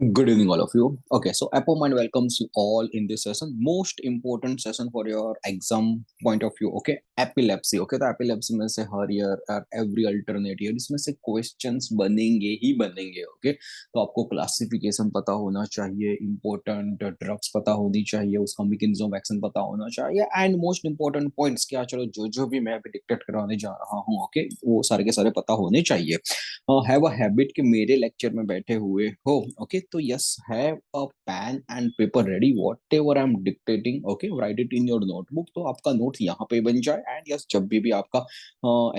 Good evening, all of you. Okay, so ApoMind welcomes you all in this session. Most important session for your exam point of view. Okay, epilepsy. Okay, तो epilepsy में से हर year every alternate year इसमें से questions बनेंगे ही बनेंगे. Okay, तो आपको classification पता होना चाहिए, इंपॉर्टेंट ड्रग्स पता होनी चाहिए, उसका मैकेनिज्म ऑफ एक्शन पता होना चाहिए, एंड मोस्ट इंपॉर्टेंट पॉइंट्स क्या, चलो जो जो भी मैं अभी डिक्टेट कराने जा रहा हूँ, ओके, वो सारे के सारे पता होने चाहिए. हैव अ हैबिट कि मेरे लेक्चर में बैठे हुए हो. ओके, तो yes, have a pen and paper ready, what ever I am dictating. Okay, write it in your notebook, तो आपका नोट यहाँ पे बन जाए. एंड यस, जब भी आपका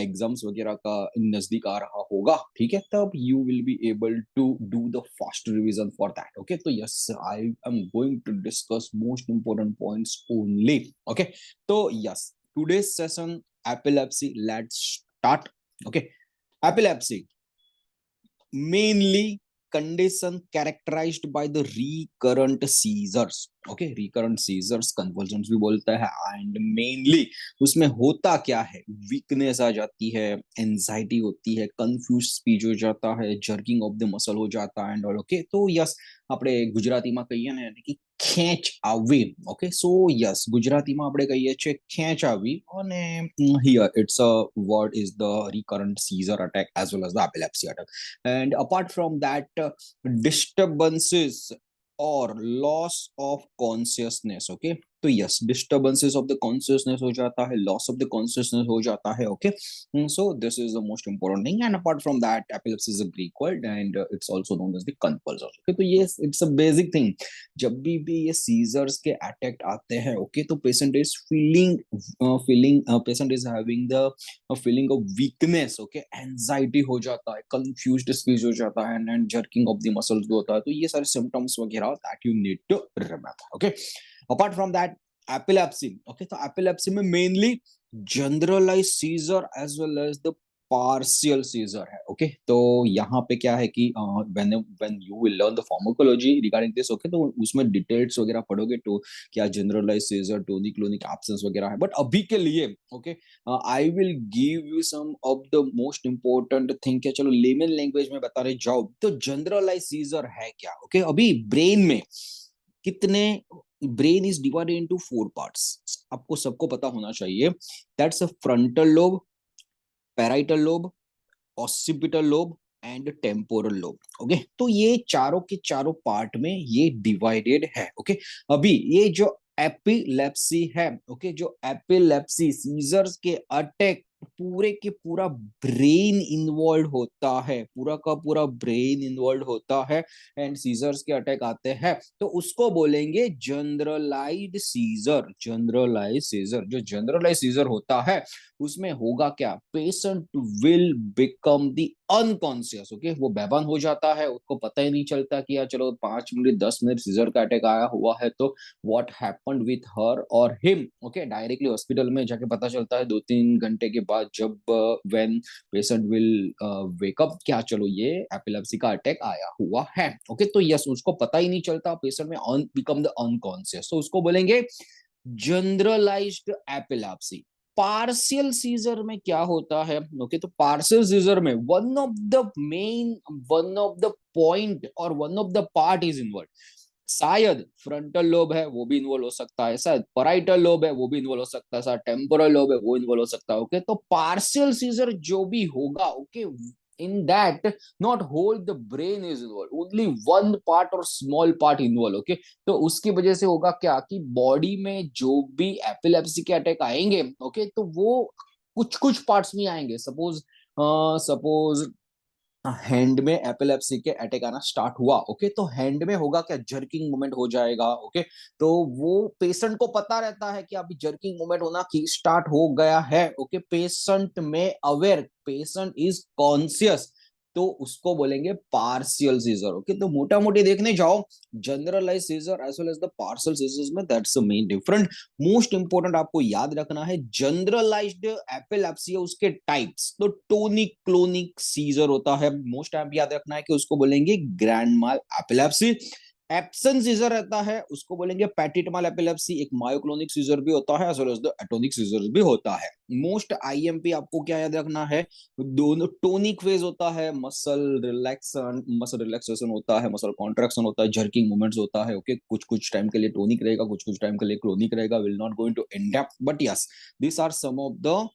एग्जाम्स वगैरह का नजदीक आ रहा होगा, ठीक है, तब you will be able to do the fast revision for that. Okay, तो yes, I am going to discuss most important points only. Okay, तो yes, today's session epilepsy, let's start. Okay, epilepsy mainly condition characterized by the recurrent seizures. Okay, recurrent seizures convulsions भी बोलता है. And mainly उसमें होता क्या है, weakness आ जाती है, एंजाइटी होती है, कंफ्यूज स्पीच हो जाता है, जर्किंग ऑफ द मसल हो जाता है एंड ऑल. ओके, तो यस, આપણે ગુજરાતીમાં કહીએ ને કે ખેંચ આવવી. ઓકે, સો યસ, ગુજરાતીમાં આપણે કહીએ છીએ ખેંચ આવવી. અને here it's a word is the recurrent seizure attack as well as the epilepsy attack. And apart from that, disturbances और लॉस ऑफ कॉन्शियसनेस. ओके, तो yes, disturbances of the consciousness हो जाता है, लॉस ऑफ द कॉन्शियसनेस हो जाता है. Okay, so this is the most important thing. And apart from that, epilepsy is a Greek word and it's also known as the compulsion. Okay, तो ये it's a basic thing. जब भी ये seizures के attack आते हैं, okay, तो patient is feeling patient is having the feeling of weakness. Okay, anxiety हो जाता है, कंफ्यूज्ड स्पीच हो जाता है, and jerking of the muscles भी होता है. तो ये सारे सिम्टम्स वगैरह that you need to remember. Okay, apart from that, epilepsy. Okay, तो एपिलेप्सी में mainly generalise seizure as well as the partial seizure है. ओके, तो यहाँ पे क्या है कि when when you will learn the pharmacology regarding this, okay, तो उसमें डिटेल्स वगैरह पढ़ोगे तो क्या generalise seizure, tonic clonic absence वगैरह है. बट अभी के लिए, okay, I will give you some of the most important thing. क्या, चलो लेमन लैंग्वेज में बता रहे जाओ, तो जनरलाइज सीजर है क्या. ओके, अभी ब्रेन में कितने, brain is divided into 4 parts, आपको सबको पता होना चाहिए. That's a frontal lobe, parietal lobe, occipital lobe and temporal lobe. Okay, तो ये चारों के चारों पार्ट में ये डिवाइडेड है. ओके, अभी ये जो एपिलेप्सी है, ओके, जो एपिलेप्सी सीजर्स के अटैक, पूरे के पूरा ब्रेन इन्वॉल्व होता है, पूरा का पूरा ब्रेन इन्वॉल्व होता है, एंड सीजर्स के अटैक आते हैं, तो उसको बोलेंगे जनरलाइज्ड सीजर. जनरलाइज सीजर, जो जनरलाइज सीजर होता है उसमें होगा क्या, patient will become the unconscious. Okay, वो बेभान हो जाता है, उसको पता ही नहीं चलता कि यार चलो 5 मिनट 10 मिनट सीजर का अटैक आया हुआ है, तो व्हाट हैपेंड विथ हर और हिम. ओके, डायरेक्टली हॉस्पिटल में जाके पता चलता है 2-3 घंटे के बाद, जब व्हेन पेशेंट विल वेकअप, क्या चलो ये एपिलेप्सी का अटैक आया हुआ है. ओके, तो यस, उसको पता ही नहीं चलता, पेशेंट में बिकम द अनकॉन्शियस, तो उसको बोलेंगे जनरलाइज्ड एपिलेप्सी. पार्शियल सीजर में क्या होता है, ओके, तो पार्शियल सीजर में वन ऑफ द पॉइंट और one of the part is involve. शायद फ्रंटल लोब है वो भी इन्वॉल्व हो सकता है, शायद पैराइटल लोब है वो भी इन्वॉल्व हो सकता है, शायद टेम्पोरल लोब है वो इन्वॉल्व हो सकता है. ओके, तो पार्शियल सीजर जो भी होगा, okay, in that not whole the brain is involved, only one part or small part involved. Okay, तो उसकी वजह से होगा क्या कि बॉडी में जो भी एपिलेप्सी के अटैक आएंगे, ओके, तो वो कुछ कुछ पार्ट्स में आएंगे. सपोज हैंड में एपिलेप्सी के अटैक आना स्टार्ट हुआ, ओके, तो हैंड में होगा क्या, जर्किंग मूवमेंट हो जाएगा. ओके, तो वो पेशेंट को पता रहता है कि अभी जर्किंग मूवमेंट होना की स्टार्ट हो गया है. ओके, पेशेंट में अवेयर, पेशेंट इज कॉन्शियस, तो उसको बोलेंगे पार्शियल सीजर. ओके, तो मोटा मोटी देखने जाओ, generalise seizure as well as the partial seizures में that's the main different. Most important आपको याद रखना है, जनरलाइज्ड एपिलेप्सी है उसके टाइप्स, तो टोनिक क्लोनिक सीजर होता है. मोस्ट टाइम याद रखना है कि उसको बोलेंगे grand mal epilepsy. Absent seizure रहता है उसको बोलेंगे पैटिटमल एपिलेप्सी। एक मायोक्लोनिक सीजर भी होता है as well as the atonic seizure भी होता है। मोस्ट आईएमपी आपको क्या याद रखना है, दोनों टोनिक फेज होता है, मसल रिलैक्सेशन होता है, मसल कॉन्ट्रैक्शन होता है, जर्किंग मूवमेंट्स होता है। ओके, कुछ कुछ टाइम के लिए टोनिक रहेगा, कुछ कुछ टाइम के लिए क्लोनिक रहेगा। Will not going to in depth, but yes, this are some of the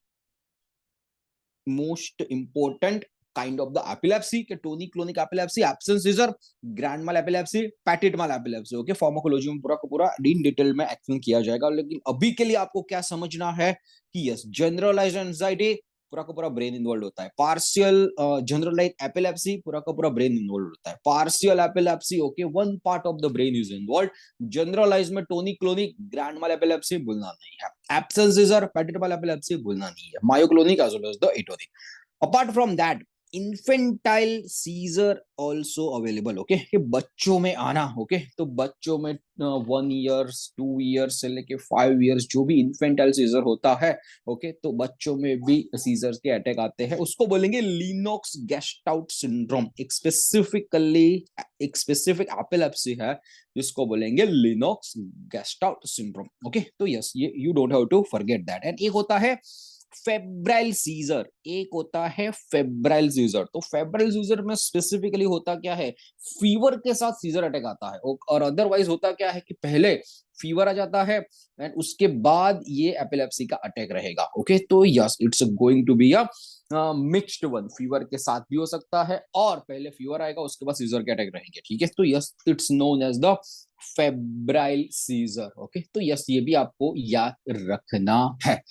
most important kind of the epilepsy के tonic clonic epilepsy, absent seizure, grand mal epilepsy, petit mal epilepsy. Okay, pharmacology में पूरा का पूरा in detail में explain किया जाएगा, लेकिन अभी के लिए आपको क्या समझना है कि यस, जनरलाइज्ड एंजाइटी पूरा का पूरा ब्रेन इन्वॉल्व होता है। पार्शियल जनरलाइज एपिलेप्सी पूरा का पूरा ब्रेन इन्वॉल्व होता है। Partial epilepsy okay, one part of the brain is involve. Generalise में tonic clonic grand mal epilepsy भूलना नहीं है, absent seizure petit mal epilepsy भूलना नहीं है, myoclonic as well as the atonic. Apart from that, infantile seizure also available. Okay, कि बच्चों में आना। ओके, तो बच्चों में 1 ईयर्स 2 ईयर्स से लेके 5 ईयर्स जो भी इन्फेंटाइल सीजर होता है, ओके, तो बच्चों में भी सीजर्स के अटैक आते हैं। उसको बोलेंगे लिनोक्स गेस्टाउट सिंड्रोम। एक स्पेसिफिक एपिलेप्सी है जिसको बोलेंगे लिनोक्स गेस्टाउट सिंड्रोम। ओके, तो यस, ये you don't have to forget that. And एक होता है फेब्राइल सीजर, एक होता है फेब्राइल सीजर। तो फेब्राइल सीजर में स्पेसिफिकली होता क्या है, फीवर के साथ सीजर अटैक आता है। और अदरवाइज होता क्या है कि पहले फीवर आ जाता है एंड उसके बाद ये एपिलेप्सी का अटैक रहेगा। ओके, तो yes, it's going to be a mixed one. Fever के साथ भी हो सकता है और पहले फीवर आएगा उसके बाद सीजर के अटैक रहेंगे। ठीक है, तो yes, it's known as the febrile seizure. Okay, तो यस, ये भी आपको याद रखना है।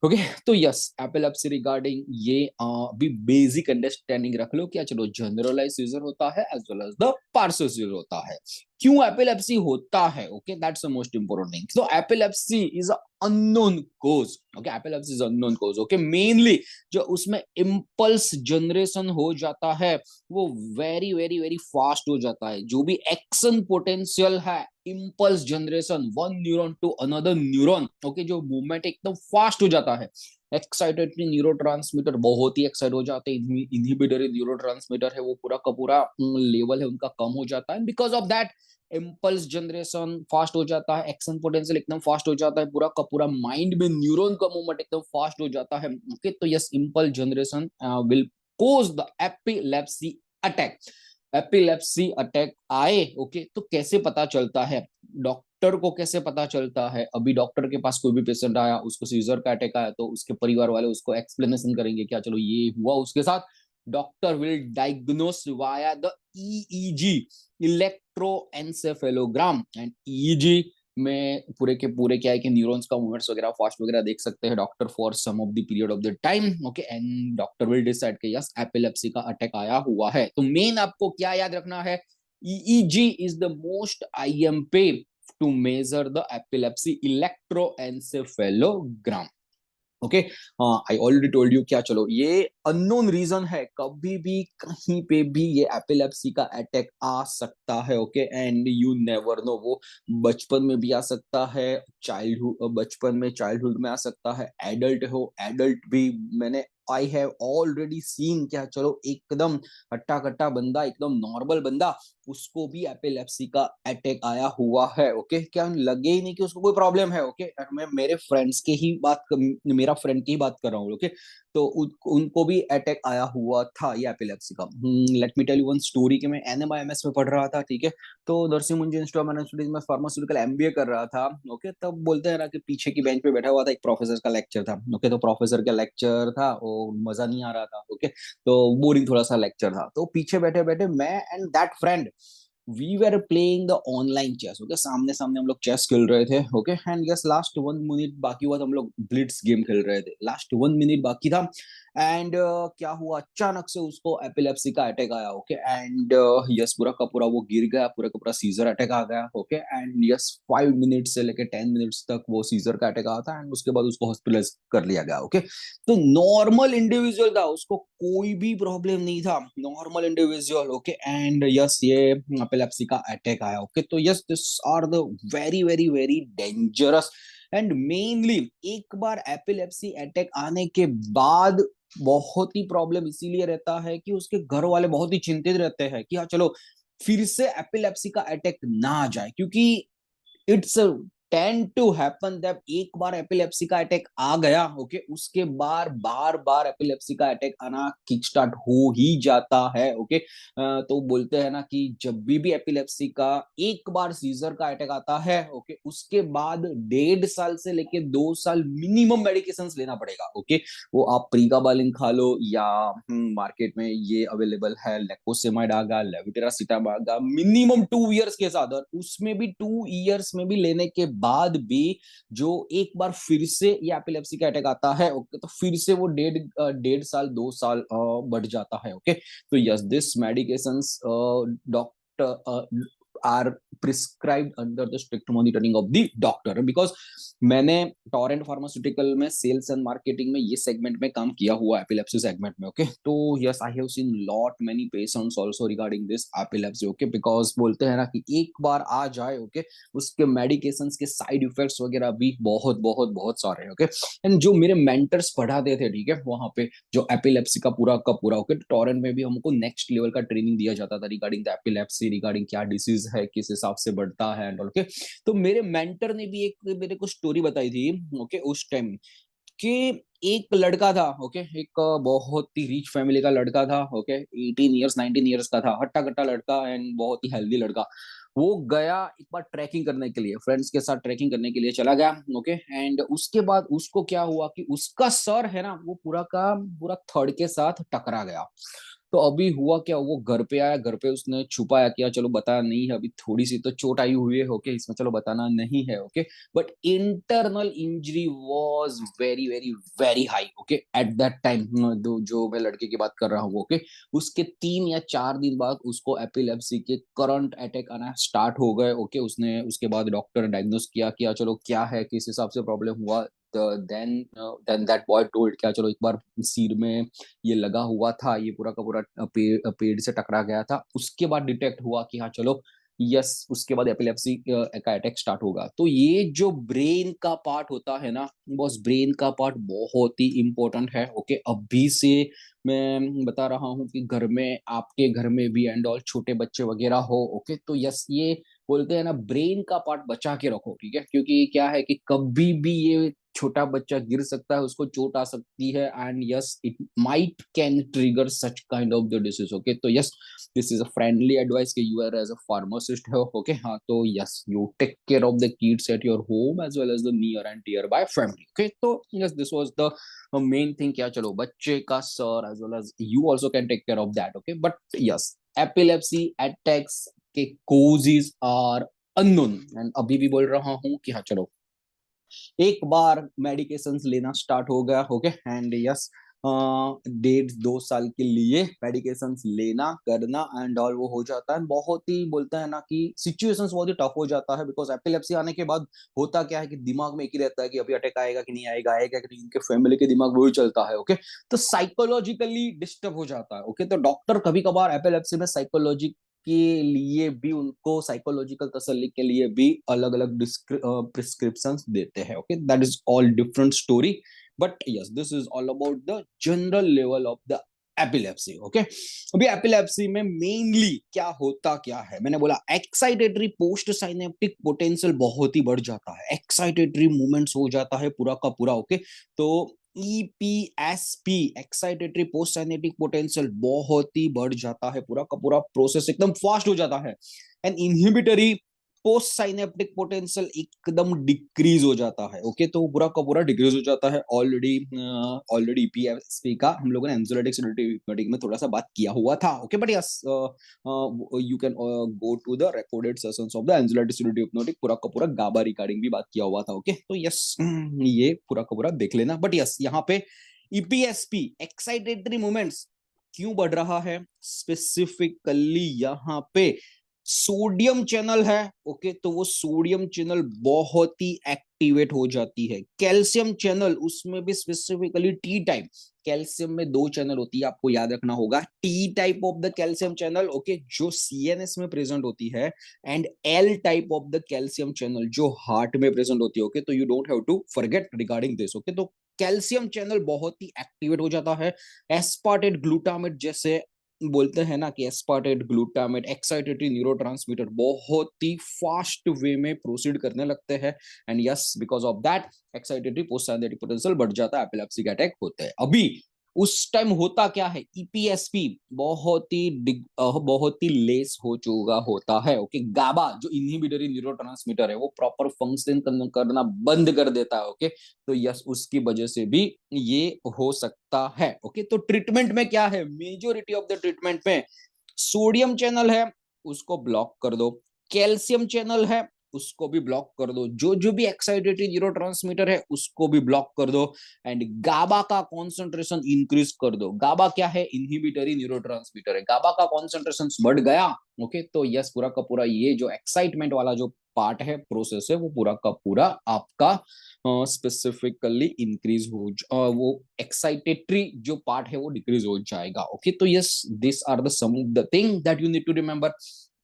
ओके, तो यस, एपिलेप्सी रिगार्डिंग ये भी बेसिक अंडरस्टैंडिंग रख लो क्या, चलो, जनरलाइज सीजर होता है as well as the partial seizure होता है। क्यों एपिलेप्सी होता है, okay, that's the most important thing. So epilepsy is unknown cause. Okay, epilepsy is unknown cause. Okay, mainly जो उसमें इम्पल्स जनरेशन हो जाता है वो वेरी वेरी वेरी फास्ट हो जाता है। जो भी एक्शन पोटेंशियल है, impulse generation one neuron to another neuron, okay, जो मूवमेंट एकदम फास्ट हो जाता है। एक्साइटेटरी न्यूरोट्रांसमीटर बहुत ही एक्साइट हो जाते हैं, इनहिबिटरी न्यूरोट्रांसमीटर है वो पूरा का पूरा लेवल है उनका कम हो जाता है। Because of that impulse generation fast हो जाता है, एक्शन पोटेंशियल एकदम फास्ट हो जाता है, पूरा का पूरा माइंड में न्यूरॉन का मूवमेंट एकदम फास्ट हो जाता है। ओके, तो yes, impulse generation will cause the epilepsy attack. Epilepsy attack आए, ओके, तो कैसे पता चलता है, डॉक्टर को कैसे पता चलता है। अभी डॉक्टर के पास कोई भी पेशेंट आया, उसको सीजर का अटैक आया, तो उसके परिवार वाले उसको एक्सप्लेनेशन करेंगे क्या, चलो ये हुआ उसके साथ। Doctor will diagnose via the EEG, electroencephalogram. And EEG में पूरे के पूरे क्या है कि न्यूरॉन्स का मूवमेंट्स वगैरह फास्ट वगैरह देख सकते हैं doctor for some of the period of the time. Okay, and doctor will decide कि यस, एपिलेप्सी का अटैक आया हुआ है। तो मेन आपको क्या याद रखना है, EEG is the most IMP to measure the epilepsy, electroencephalogram. Okay, I already told you क्या, चलो, ये अननोन रीजन है, कभी भी कहीं पे भी ये एपिलेप्सी का अटैक आ सकता है। Okay, and you never know, वो बचपन में भी आ सकता है, चाइल्डहुड में आ सकता है, एडल्ट भी। मैंने आई हैव ऑलरेडी सीन क्या, चलो, एकदम हट्टा कट्टा बंदा, एकदम नॉर्मल बंदा, उसको भी एपिलेप्सी का अटैक आया हुआ है। ओके, क्या लगे ही नहीं कि उसको कोई प्रॉब्लम है। ओके, मैं मेरा फ्रेंड की ही बात कर रहा हूँ। ओके, तो उनको भी अटैक आया हुआ था ये एपिलेप्सी का। Let me tell you one story कि मैं एनएमआईएमएस में पढ़ रहा था। ठीक है, तो नरसिंह मुंजी इंस्टीट्यूट ऑफ मैनेजमेंट में फार्मास्यूटिकल एमबीए कर रहा था। ओके, तब बोलते हैं ना कि पीछे की बेंच पे बैठा हुआ था, एक प्रोफेसर का लेक्चर था। ओके, तो प्रोफेसर का लेक्चर था, वो मजा नहीं आ रहा था। ओके, तो बोरिंग थोड़ा सा लेक्चर था, तो पीछे बैठे बैठे मैं and that friend we were playing the online chess. Okay, सामने सामने हम लोग चेस खेल रहे थे। Okay, and yes, last 1 minute बाकी हुआ था, हम लोग ब्लिट्स गेम खेल रहे थे, लास्ट 1 मिनट बाकी था। एंड क्या हुआ, अचानक से उसको एपिलेप्सी का अटैक आया। ओके, एंड यस, पूरा का पूरा वो गिर गया, पूरा का पूरा सीजर अटैक आ गया। ओके, एंड यस, 5 मिनट से लेके 10 मिनट्स तक वो सीजर का अटैक आया था एंड उसके बाद उसको हॉस्पिटलाइज कर लिया गया। ओके, तो नॉर्मल इंडिविजुअल था, उसको कोई भी प्रॉब्लम नहीं था, normal individual. Okay, and yes, ये एपिलेप्सी का अटैक आया। ओके, तो yes, this are the very very very dangerous. And mainly एक बार एपिलेप्सी अटैक आने के बाद बहुत ही प्रॉब्लम इसीलिए रहता है कि उसके घर वाले बहुत ही चिंतित रहते हैं कि हाँ, चलो, फिर से एपिलेप्सी का अटैक ना आ जाए, क्योंकि इट्स टेंड टू हैपन जब एक बार एपिलेप्सी का अटैक आ गया, ओके, उसके बार बार एपिलेप्सी का अटैक आना किक स्टार्ट हो ही जाता है, ओके। तो बोलते हैं ना कि जब भी एपिलेप्सी का एक बार सीजर का अटैक आता है, ओके, उसके बाद 1.5 साल से लेके 2 साल मिनिमम मेडिकेशंस लेना पड़ेगा, ओके। वो आप प्रीगाबालिन खा लो या मार्केट में ये अवेलेबल है लेकोसेमाइड आगा, लेविटेरासिटाम आगा, मिनिमम 2 इयर्स के साथ, और उसमें भी 2 इयर्स में भी लेने के बाद भी जो एक बार फिर से ये एपिलेप्सी का अटैक आता है, ओके, तो फिर से वो 1.5 साल 2 साल बढ़ जाता है, ओके। तो yes, this medications doctor R prescribed under the strict monitoring of the doctor, because मैंने टोरेंट फार्मास्यूटिकल में सेल्स एंड मार्केटिंग में ये सेगमेंट में काम किया हुआ, एपिलेप्सी सेगमेंट में, ओके। तो yes, I have seen lot many patients also regarding this epilepsy, okay, because बोलते हैं ना कि एक बार आ जाए, ओके, उसके मेडिकेशंस के साइड इफेक्ट्स वगैरह भी बहुत बहुत बहुत सारे, ओके। एंड जो मेरे मेंटर्स पढ़ाते थे, ठीक है, वहां पे जो एपिलेप्सी का पूरा, ओके, टोरेंट में भी हमको नेक्स्ट लेवल का ट्रेनिंग दिया जाता था रिगार्डिंग द एपिलेप्सी, रिगार्डिंग क्या डिसीज है, किस हिसाब से बढ़ता है एंड, ओके। तो मेरे मेंटर ने भी एक मेरे को स्टोरी बताई थी, ओके, उस टाइम कि एक लड़का था, ओके, एक बहुत ही रिच फैमिली का लड़का था, ओके, 18 इयर्स 19 इयर्स का था, हट्टा कट्टा लड़का एंड बहुत ही हेल्दी लड़का। वो गया एक बार ट्रैकिंग करने के लिए, फ्रेंड्स के साथ ट्रैकिंग करने के लिए चला गया, ओके। एंड उसके बाद उसको क्या हुआ कि उसका सर है ना, वो पूरा का पूरा थर्ड के साथ टकरा गया। तो अभी हुआ क्या, वो घर पे आया, घर पे उसने छुपाया, किया चलो बताया नहीं है, अभी थोड़ी सी तो चोट आई हुई है, ओके, इसमें चलो बताना नहीं है, okay. But internal injury was very very very high, okay, at that time. जो मैं लड़के की बात कर रहा हूँ, ओके, उसके 3 या 4 दिन बाद उसको एपिलेप्सी के करंट अटैक आना स्टार्ट हो गए, ओके। उसने उसके बाद डॉक्टर ने डायग्नोस किया चलो क्या है, किस हिसाब से प्रॉब्लम हुआ। Then then that boy told क्या चलो एक बार सिर में ये लगा हुआ था, ये पूरा का पूरा पेड़ से टकरा गया था, उसके बाद डिटेक्ट हुआ कि हाँ चलो यस, उसके बाद एपिलेप्सी का अटैक स्टार्ट होगा। तो ये जो ब्रेन का पार्ट होता है ना बॉस, ब्रेन का पार्ट बहुत ही इंपॉर्टेंट है, ओके। अभी से मैं बता रहा हूँ कि घर में, आपके घर में भी एंड ऑल छोटे बच्चे वगैरह हो, ओके, तो यस, ये बोलते हैं ना ब्रेन का पार्ट बचा के रखो, ठीक है, क्योंकि क्या है कि कभी भी ये छोटा बच्चा गिर सकता है, उसको चोट आ सकती है, and yes it might can trigger such kind of the disease, okay. तो yes, this is a friendly advice कि you are as a pharmacist हो, ओके, हाँ, तो yes, you take care of the kids at your home as well as the near and dear by family, okay. तो yes, this was the main thing, क्या चलो बच्चे का सर as well as you also can take care of that, okay. But yes, epilepsy attacks के causes are unknown, and अभी भी बोल रहा हूँ कि हाँ चलो एक बार मेडिकेशंस लेना स्टार्ट हो गया, ओके, एंड यस 1.5 2 साल के लिए मेडिकेशंस लेना करना एंड ऑल वो हो जाता है। बहुत ही बोलता है ना कि सिचुएशंस बहुत ही टफ हो जाता है, बिकॉज एपिलेप्सी आने के बाद होता क्या है कि दिमाग में एक ही रहता है कि अभी अटैक आएगा कि नहीं आएगा, आएगा कि नहीं, इनके फैमिली के दिमाग वही चलता है, ओके। तो साइकोलॉजिकली डिस्टर्ब हो जाता है, ओके। तो डॉक्टर कभी कभार एपिलेप्सी में साइकोलॉजी के लिए भी, उनको साइकोलॉजिकल तसल्ली के लिए भी अलग अलग प्रिस्क्रिप्शंस देते हैं, okay. That is all different story, but yes, this is all about the general level of the epilepsy, okay. अभी एपिलेप्सी में मेनली क्या होता क्या है, मैंने बोला एक्साइटेटरी पोस्ट साइनेप्टिक पोटेंशियल बहुत ही बढ़ जाता है, एक्साइटेटरी मूवमेंट्स हो जाता है पूरा का पूरा, ओके। तो EPSP excitatory post synaptic potential बहुत ही बढ़ जाता है, पूरा का पूरा प्रोसेस एकदम फास्ट हो जाता है, and inhibitory post synaptic potential एकदम डिक्रीज हो जाता है, ओके। तो पूरा का पूरा डिक्रीज हो जाता है। ऑलरेडी ईपीएसपी का हम लोगों ने एंजाइलेटिक सेडेटिव हिप्नोटिक में थोड़ा सा बात किया हुआ था, okay. But yes, you can go to the recorded sessions of the anxiolytic sedative hypnotic, पूरा का पूरा गाबा रिगार्डिंग भी बात किया हुआ था, ओके। तो यस, ये पूरा का पूरा देख लेना। बट यस, यहाँ पे ईपीएसपी एक्साइटेटरी मूवमेंट्स क्यों बढ़ रहा है स्पेसिफिकली, यहाँ पे सोडियम चैनल है, ओके, तो वो सोडियम चैनल बहुत ही एक्टिवेट हो जाती है। कैल्शियम चैनल, उसमें भी स्पेसिफिकली टी टाइप, कैल्शियम में 2 चैनल होती है, आपको याद रखना होगा, T type of the calcium channel, okay, जो सीएनएस में प्रेजेंट होती है, and L type of the calcium channel जो हार्ट में प्रेजेंट होती है, ओके। तो you don't have to forget regarding this, okay. तो कैल्शियम चैनल बहुत ही एक्टिवेट हो जाता है, एस्पार्टेट ग्लूटामेट जैसे बोलते हैं ना कि एस्पार्टेट, ग्लूटामेट, एक्साइटेटरी न्यूरोट्रांसमीटर बहुत ही फास्ट वे में प्रोसीड करने लगते हैं, and yes because of that excitatory post synaptic potential बढ़ जाता है, एपिलेप्सी के अटैक होते हैं। अभी उस टाइम होता क्या है, ईपीएसपी बहुत ही लेस हो चुका होता है। ओके, गाबा जो इनहिबिटरी न्यूरोट्रांसमीटर है वो प्रॉपर फंक्शन करना बंद कर देता है। ओके, तो यस उसकी वजह से भी ये हो सकता है। ओके, तो ट्रीटमेंट में क्या है, मेजोरिटी ऑफ द ट्रीटमेंट में सोडियम चैनल है उसको ब्लॉक कर दो, कैल्शियम चैनल है उसको भी ब्लॉक कर दो, जो जो भी एक्साइटेटरी न्यूरोट्रांसमीटर है उसको भी ब्लॉक कर दो, एंड गाबा का कॉन्सेंट्रेशन इंक्रीज कर दो। गाबा क्या है, इनहिबिटरी न्यूरोट्रांसमीटर है, गाबा का कॉन्सेंट्रेशन बढ़ गया। ओके, तो यस पूरा का पूरा ये जो एक्साइटमेंट वाला जो पार्ट है, प्रोसेस है, वो पूरा का पूरा आपका स्पेसिफिकली इंक्रीज हो वो एक्साइटेटरी जो पार्ट है वो डिक्रीज हो जाएगा। ओके, तो yes this are the some of the thing that you need to remember.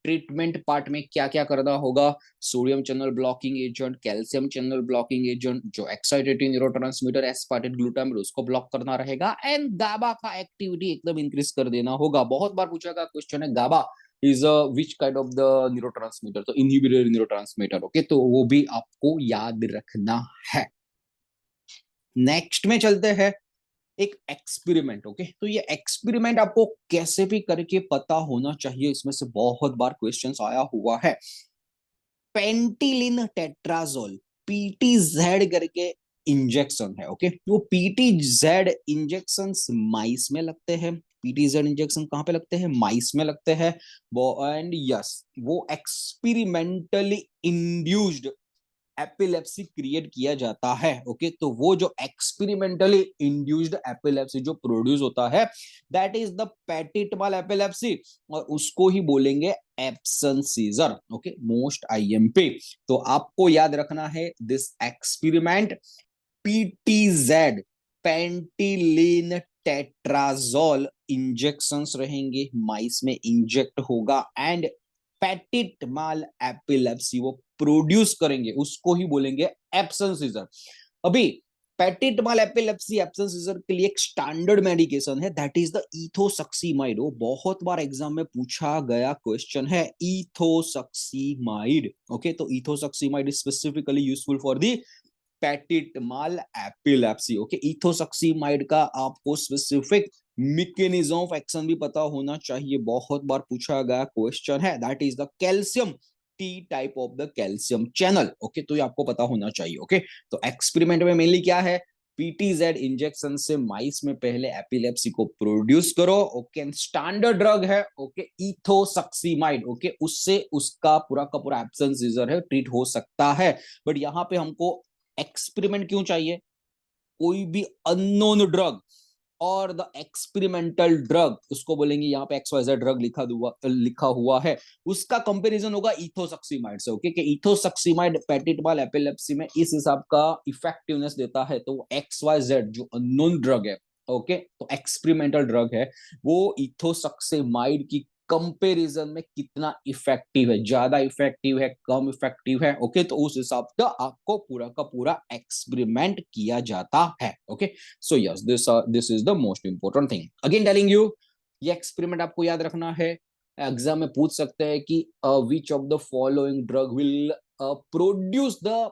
Treatment part में क्या क्या करना होगा, sodium channel blocking agent, calcium channel blocking agent, जो एक्साइटेटरी न्यूरोट्रांसमीटर एस्पार्टेट ग्लूटामेट उसको ब्लॉक करना रहेगा, एंड गाबा का एक्टिविटी एकदम इंक्रीज कर देना होगा। बहुत बार पूछा गया क्वेश्चन है, GABA is which kind of the neurotransmitter, तो इनहिबिटरी न्यूरोट्रांसमीटर। ओके, तो वो भी आपको याद रखना है। नेक्स्ट में चलते हैं एक एक्सपेरिमेंट। ओके, तो ये एक्सपेरिमेंट आपको कैसे भी करके पता होना चाहिए, इसमें से बहुत बार क्वेश्चंस आया हुआ है। पेंटिलिन टेट्राजोल, पीटीजेड करके इंजेक्शन है। ओके, वो पीटीजेड इंजेक्शन माइस में लगते हैं। पीटीजेड इंजेक्शन कहां पे लगते हैं, माइस में लगते हैं। एंड यस वो एक्सपेरिमेंटली इंड्यूस्ड एपिलेप्सी क्रिएट किया जाता है। ओके, तो वो जो एक्सपेरिमेंटली इंड्यूस्ड एपिलेप्सी जो प्रोड्यूस होता है, that is the petit mal epilepsy, और उसको ही बोलेंगे absence scissor. Okay, most IMP. तो आपको याद रखना है this experiment, PTZ, pentylene टेट्राजोल injections रहेंगे, माइस में इंजेक्ट होगा, एंड पेटिटमल एपिलेप्सी वो प्रोड्यूस करेंगे, उसको ही बोलेंगे एब्सन सीजर। अभी पेटिटमल एपिलेप्सी एब्सन सीजर के लिए एक स्टैंडर्ड मेडिकेशन है, दैट इज द इथोसक्सीमाइड। वो बहुत बार एग्जाम में पूछा गया क्वेश्चन है, इथोसक्सीमाइड। ओके, तो ethosuximide is specifically useful for the petit mal epilepsy. Okay, ethosuximide का आपको स्पेसिफिक मैकेनिज्म ऑफ एक्शन भी पता होना चाहिए, बहुत बार पूछा गया क्वेश्चन है, that is the calcium T type of the calcium channel. Okay, तो ये आपको पता होना चाहिए। ओके, तो एक्सपेरिमेंट में मेनली क्या है, पीटीजेड इंजेक्शन से माइस में पहले एपिलेप्सी को प्रोड्यूस करो। ओके, स्टैंडर्ड ड्रग है, ओके, इथोसक्सीमाइड। ओके, उससे उसका पूरा का पूरा एब्सेंस सीजर है ट्रीट हो सकता है। बट यहाँ पे हमको एक्सपेरिमेंट क्यों चाहिए, कोई भी अननोन ड्रग और द एक्सपेरिमेंटल ड्रग, उसको बोलेंगे यहाँ पे XYZ ड्रग लिखा हुआ है, उसका कंपैरिजन होगा इथोसक्सीमाइड से। ओके, कि इथोसक्सीमाइड पेटिटमल एपिलेप्सी में इस हिसाब का इफेक्टिवनेस देता है, तो XYZ जो अननोन ड्रग है, ओके, तो एक्सपेरिमेंटल ड्रग है, वो इथोसक्सीमाइड की कंपैरिजन में कितना इफेक्टिव है, ज्यादा इफेक्टिव है, कम इफेक्टिव है। ओके, तो उस हिसाब से आपको पूरा का पूरा एक्सपेरिमेंट किया जाता है। Okay, so yes this is the most important thing. Again telling you, ये एक्सपेरिमेंट आपको याद रखना है, एग्जाम में पूछ सकते हैं कि which of the following drug will produce the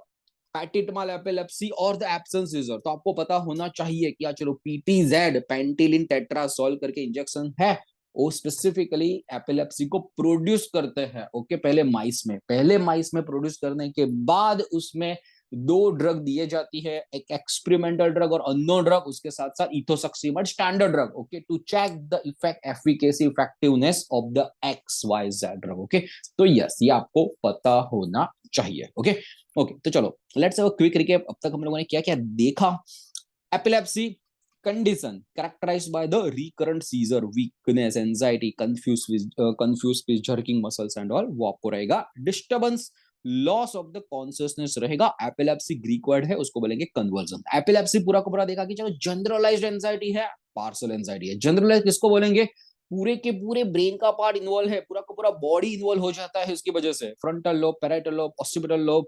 petit mal epilepsy और द एब्सेंस सीजर। तो आपको पता होना चाहिए कि चलो पीटीजेड, पेंटिलिन टेट्रासोल करके इंजेक्शन है, वो स्पेसिफिकली एपिलेप्सी को प्रोड्यूस करते हैं। ओके, पहले माइस में प्रोड्यूस करने के बाद उसमें दो ड्रग दिए जाती है, एक एक्सपेरिमेंटल ड्रग और अननोन ड्रग, उसके साथ साथ ethosuximide standard drug. Okay, to check the effect efficacy effectiveness of the XYZ drug. Okay, तो यस ये आपको पता होना चाहिए। ओके ओके, तो चलो let's have a quick recap. अब तक हम लोगों ने क्या क्या देखा। Epilepsy condition characterized by the recurrent seizure, weakness, anxiety, confused speech, jerking muscles and all, वो आपको रहेगा। disturbance, loss of the consciousness रहेगा। एपिलेप्सी ग्रीक वर्ड है, उसको बोलेंगे कन्वर्जन। एपिलेप्सी पूरा का पूरा देखा कि चलो जनरलाइज्ड एंजाइटी है, पार्सल एंजाइटी है। जनरलाइज किसको बोलेंगे, पूरे के पूरे ब्रेन का पार्ट इन्वॉल्व है, पूरा का पूरा बॉडी इन्वॉल्व हो जाता है इसकी वजह से, frontal lobe, parietal lobe, occipital lobe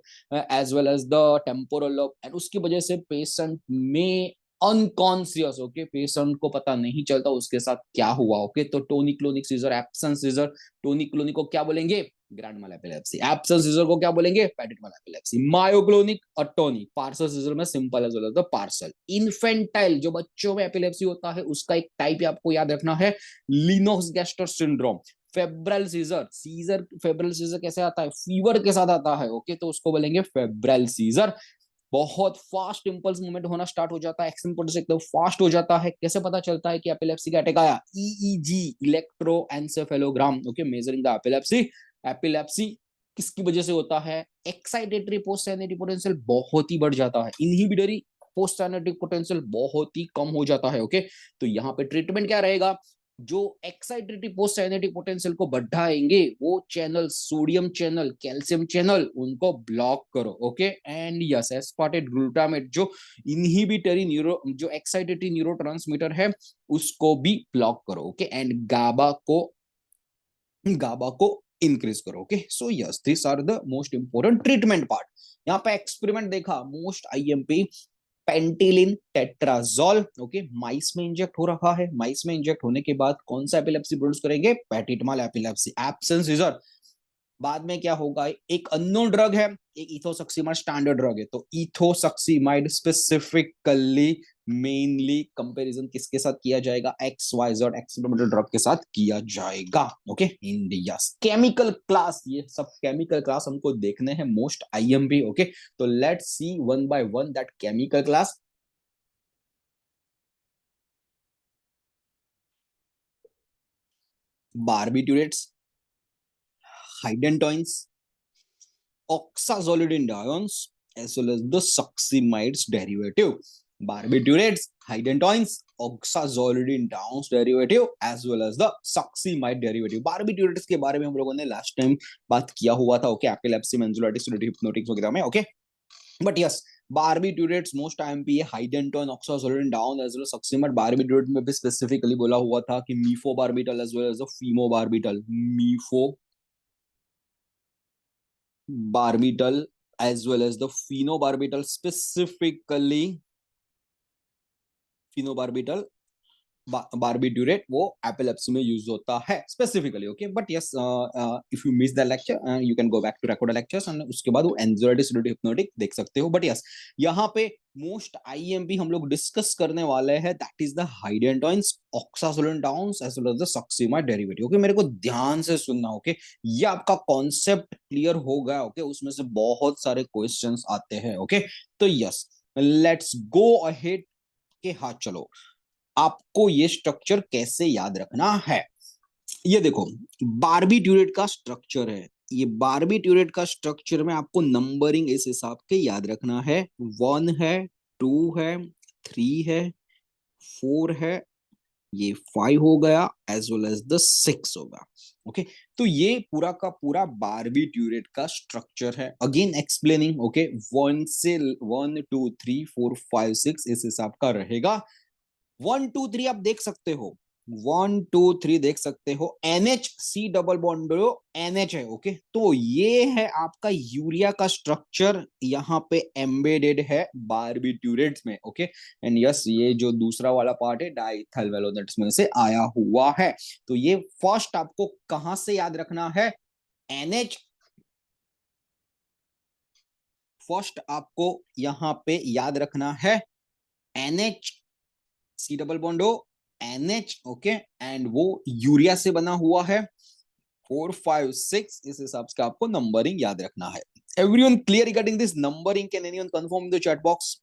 as well as the temporal lobe, and उसकी वजह से पेशेंट में अनकॉन्शियस, ओके, पेशेंट को पता नहीं चलता उसके साथ क्या हुआ, ओके। तो tonic clonic seizure, absent seizure, tonic clonic को क्या बोलेंगे, grand mal epilepsy, absent seizure को क्या बोलेंगे, petit mal epilepsy, myoclonic atonic, partial seizure में simple as well partial. Infantile जो बच्चों में एपिलेप्सी होता है उसका एक टाइप आपको याद रखना है, Lennox Gastaut syndrome. Febrile seizure, seizure febrile seizure कैसे आता है, फीवर के साथ आता है, ओके, तो उसको बोलेंगे फेब्रल सीजर। बहुत फास्ट इंपल्स मूवमेंट होना स्टार्ट हो जाता है, एक्शन पोटेंशियल एकदम फास्ट हो जाता है। कैसे पता चलता है कि एपिलेप्सी का अटैक आया, EEG, electroencephalogram, okay, measuring the epilepsy. Epilepsy किसकी वजह से होता है, एक्साइटेटरी पोस्ट साइनेटिक पोटेंशियल बहुत ही बढ़ जाता है, इनहिबिटरी पोस्ट साइनेटिक पोटेंशियल बहुत ही कम हो जाता है, ओके। तो यहाँ पे ट्रीटमेंट क्या रहेगा, जो एक्साइटेटरी पोस्ट साइनेटिक पोटेंशियल को बढ़ाएंगे वो channel, sodium channel, calcium channel, उनको ब्लॉक करो, okay. And yes, aspartate glutamate जो इनहिबिटरी न्यूरो, जो एक्साइटेटरी न्यूरोट्रांसमीटर है उसको भी ब्लॉक करो, ओके। एंड गाबा को इंक्रीज करो, okay. So yes, this are the most important treatment part. यहाँ पे एक्सपेरिमेंट देखा, most IMP, pentylenetetrazol, okay, mice में इंजेक्ट हो रखा है। माइस में इंजेक्ट होने के बाद कौन सा एपिलेप्सी प्रोड्यूस करेंगे, petit mal epilepsy, absent scissor. बाद में क्या होगा, एक अननोन ड्रग है, एक इथोसक्सीमाइड स्टैंडर्ड ड्रग है, तो इथोसक्सीमाइड स्पेसिफिकली मेनली कंपैरिजन किसके साथ किया जाएगा, X Y Z experimental drug के साथ किया जाएगा, ओके। इंडिया केमिकल क्लास, ये सब केमिकल क्लास हमको देखने हैं मोस्ट आईएमपी, ओके। तो let's see one by one that chemical class. Barbiturates, hydantoins, oxazolidine as well as the succimides derivative. Barbiturates, hydantoins, oxazolidine derivative as well as the succimide derivative. Barbiturates के बारे में हम लोगों ने last time बात किया हुआ था, ओके, एपिलेप्सी, मेंजुलाइटिस, हिप्नोटिक्स वगैरह में, okay. But yes, barbiturates most IMP है, hydantoin, oxazolidinedione as well succinimide. Barbiturate में भी स्पेसिफिकली बोला हुआ था कि mephobarbital as well as phenobarbital, मीफो barbital as well as the phenobarbital, specifically phenobarbital barbiturate वो एपिलेप्सी में यूज होता है specifically, okay. But yes, if you miss the lecture you can go back to record lectures and उसके बाद वो anxiety sedative hypnotic देख सकते हो। बट यस, यहाँ पे मोस्ट आईएमपी हम लोग डिस्कस करने वाले हैं, that is the hydantoins, oxazolidinediones as well as the succinimide derivative, okay. मेरे को ध्यान से सुनना, ओके। ये आपका कॉन्सेप्ट क्लियर हो गया, ओके। उसमें से बहुत सारे क्वेश्चंस आते हैं, ओके। तो यस, लेट्स गो अहेड के, हाँ चलो, आपको ये स्ट्रक्चर कैसे याद रखना है, ये देखो, बारबिट्यूरेट का स्ट्रक्चर है। ये बारबिट्यूरेट का स्ट्रक्चर में आपको नंबरिंग इस हिसाब के याद रखना है, 1 है, 2 है, 3 है, 4 है, ये 5 हो गया, एज वेल एज द 6 होगा, ओके। तो ये पूरा का पूरा बारबिट्यूरेट का स्ट्रक्चर है। अगेन एक्सप्लेनिंग, ओके, 1 से 1 2 3 4 5 6 इस हिसाब का रहेगा। 1 2 3 आप देख सकते हो, 1 2 3 देख सकते हो, NH C double bond NH है, ओके। तो ये है आपका यूरिया का स्ट्रक्चर, यहाँ पे एम्बेडेड है बारबिट्यूरेट्स में, ओके। एंड यस, ये जो दूसरा वाला पार्ट है डाइथाइल वेलोनेट्स में से आया हुआ है। तो ये फर्स्ट आपको कहां से याद रखना है, NH, फर्स्ट आपको यहाँ पे याद रखना है NH C double bond NH, okay. And वो यूरिया से बना हुआ है, 4 5 6 इस हिसाब से आपको नंबरिंग याद रखना है। Everyone clear regarding this numbering, can anyone confirm in the chat box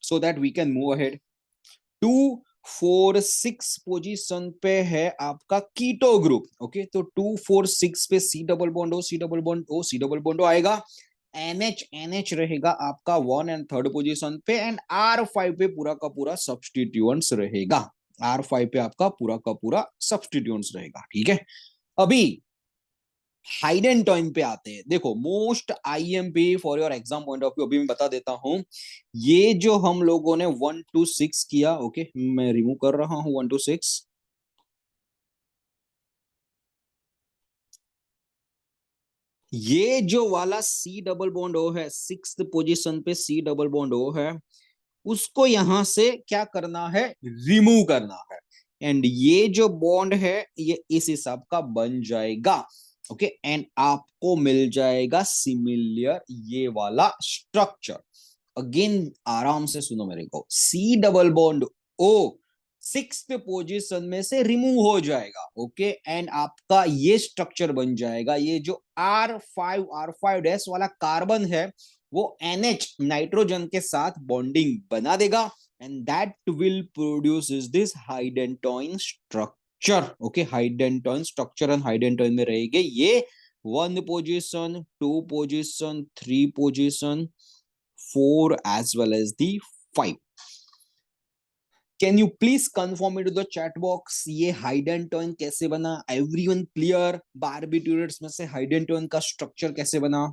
so that we can move ahead. 2 4 6 position पे है आपका कीटो ग्रुप, ओके। तो 2 4 6 पे C double bond O, C double bond O, C double bond O आएगा। NH रहेगा आपका 1 and 3rd position पे, and R5 पे पूरा का पूरा सब्स्टिट्यूएंट्स रहेगा, R5 पे आपका पूरा का पूरा सब्स्टिट्यूएंट्स रहेगा, ठीक है। अभी हाइडेंटोइन पे आते हैं, देखो, most IMP for your exam point of view अभी मैं बता देता हूं। ये जो हम लोगों ने 1 2 6 किया, ओके, मैं रिमूव कर रहा हूं 1 2 6। ये जो वाला C डबल बॉन्ड O है, 6th पोजीशन पे C डबल बॉन्ड O है, उसको यहां से क्या करना है, रिमूव करना है। एंड ये जो बॉन्ड है ये इस हिसाब का बन जाएगा। ओके, एंड आपको मिल जाएगा सिमिलर ये वाला स्ट्रक्चर। अगेन आराम से सुनो मेरे को, C double bond O sixth position में से रिमूव हो जाएगा। ओके, एंड आपका ये स्ट्रक्चर बन जाएगा। ये जो R5 डैश वाला कार्बन है वो NH नाइट्रोजन के साथ बॉन्डिंग बना देगा, and that will produce is this hydantoin structure. Okay, hydantoin structure, and hydantoin में रहेंगे ये 1 position, 2 position, 3 position, 4 as well as the 5. Can you please confirm into the chat box ये hydantoin कैसे बना? Everyone clear? बारबिट्यूरेट्स में से hydantoin का structure कैसे बना?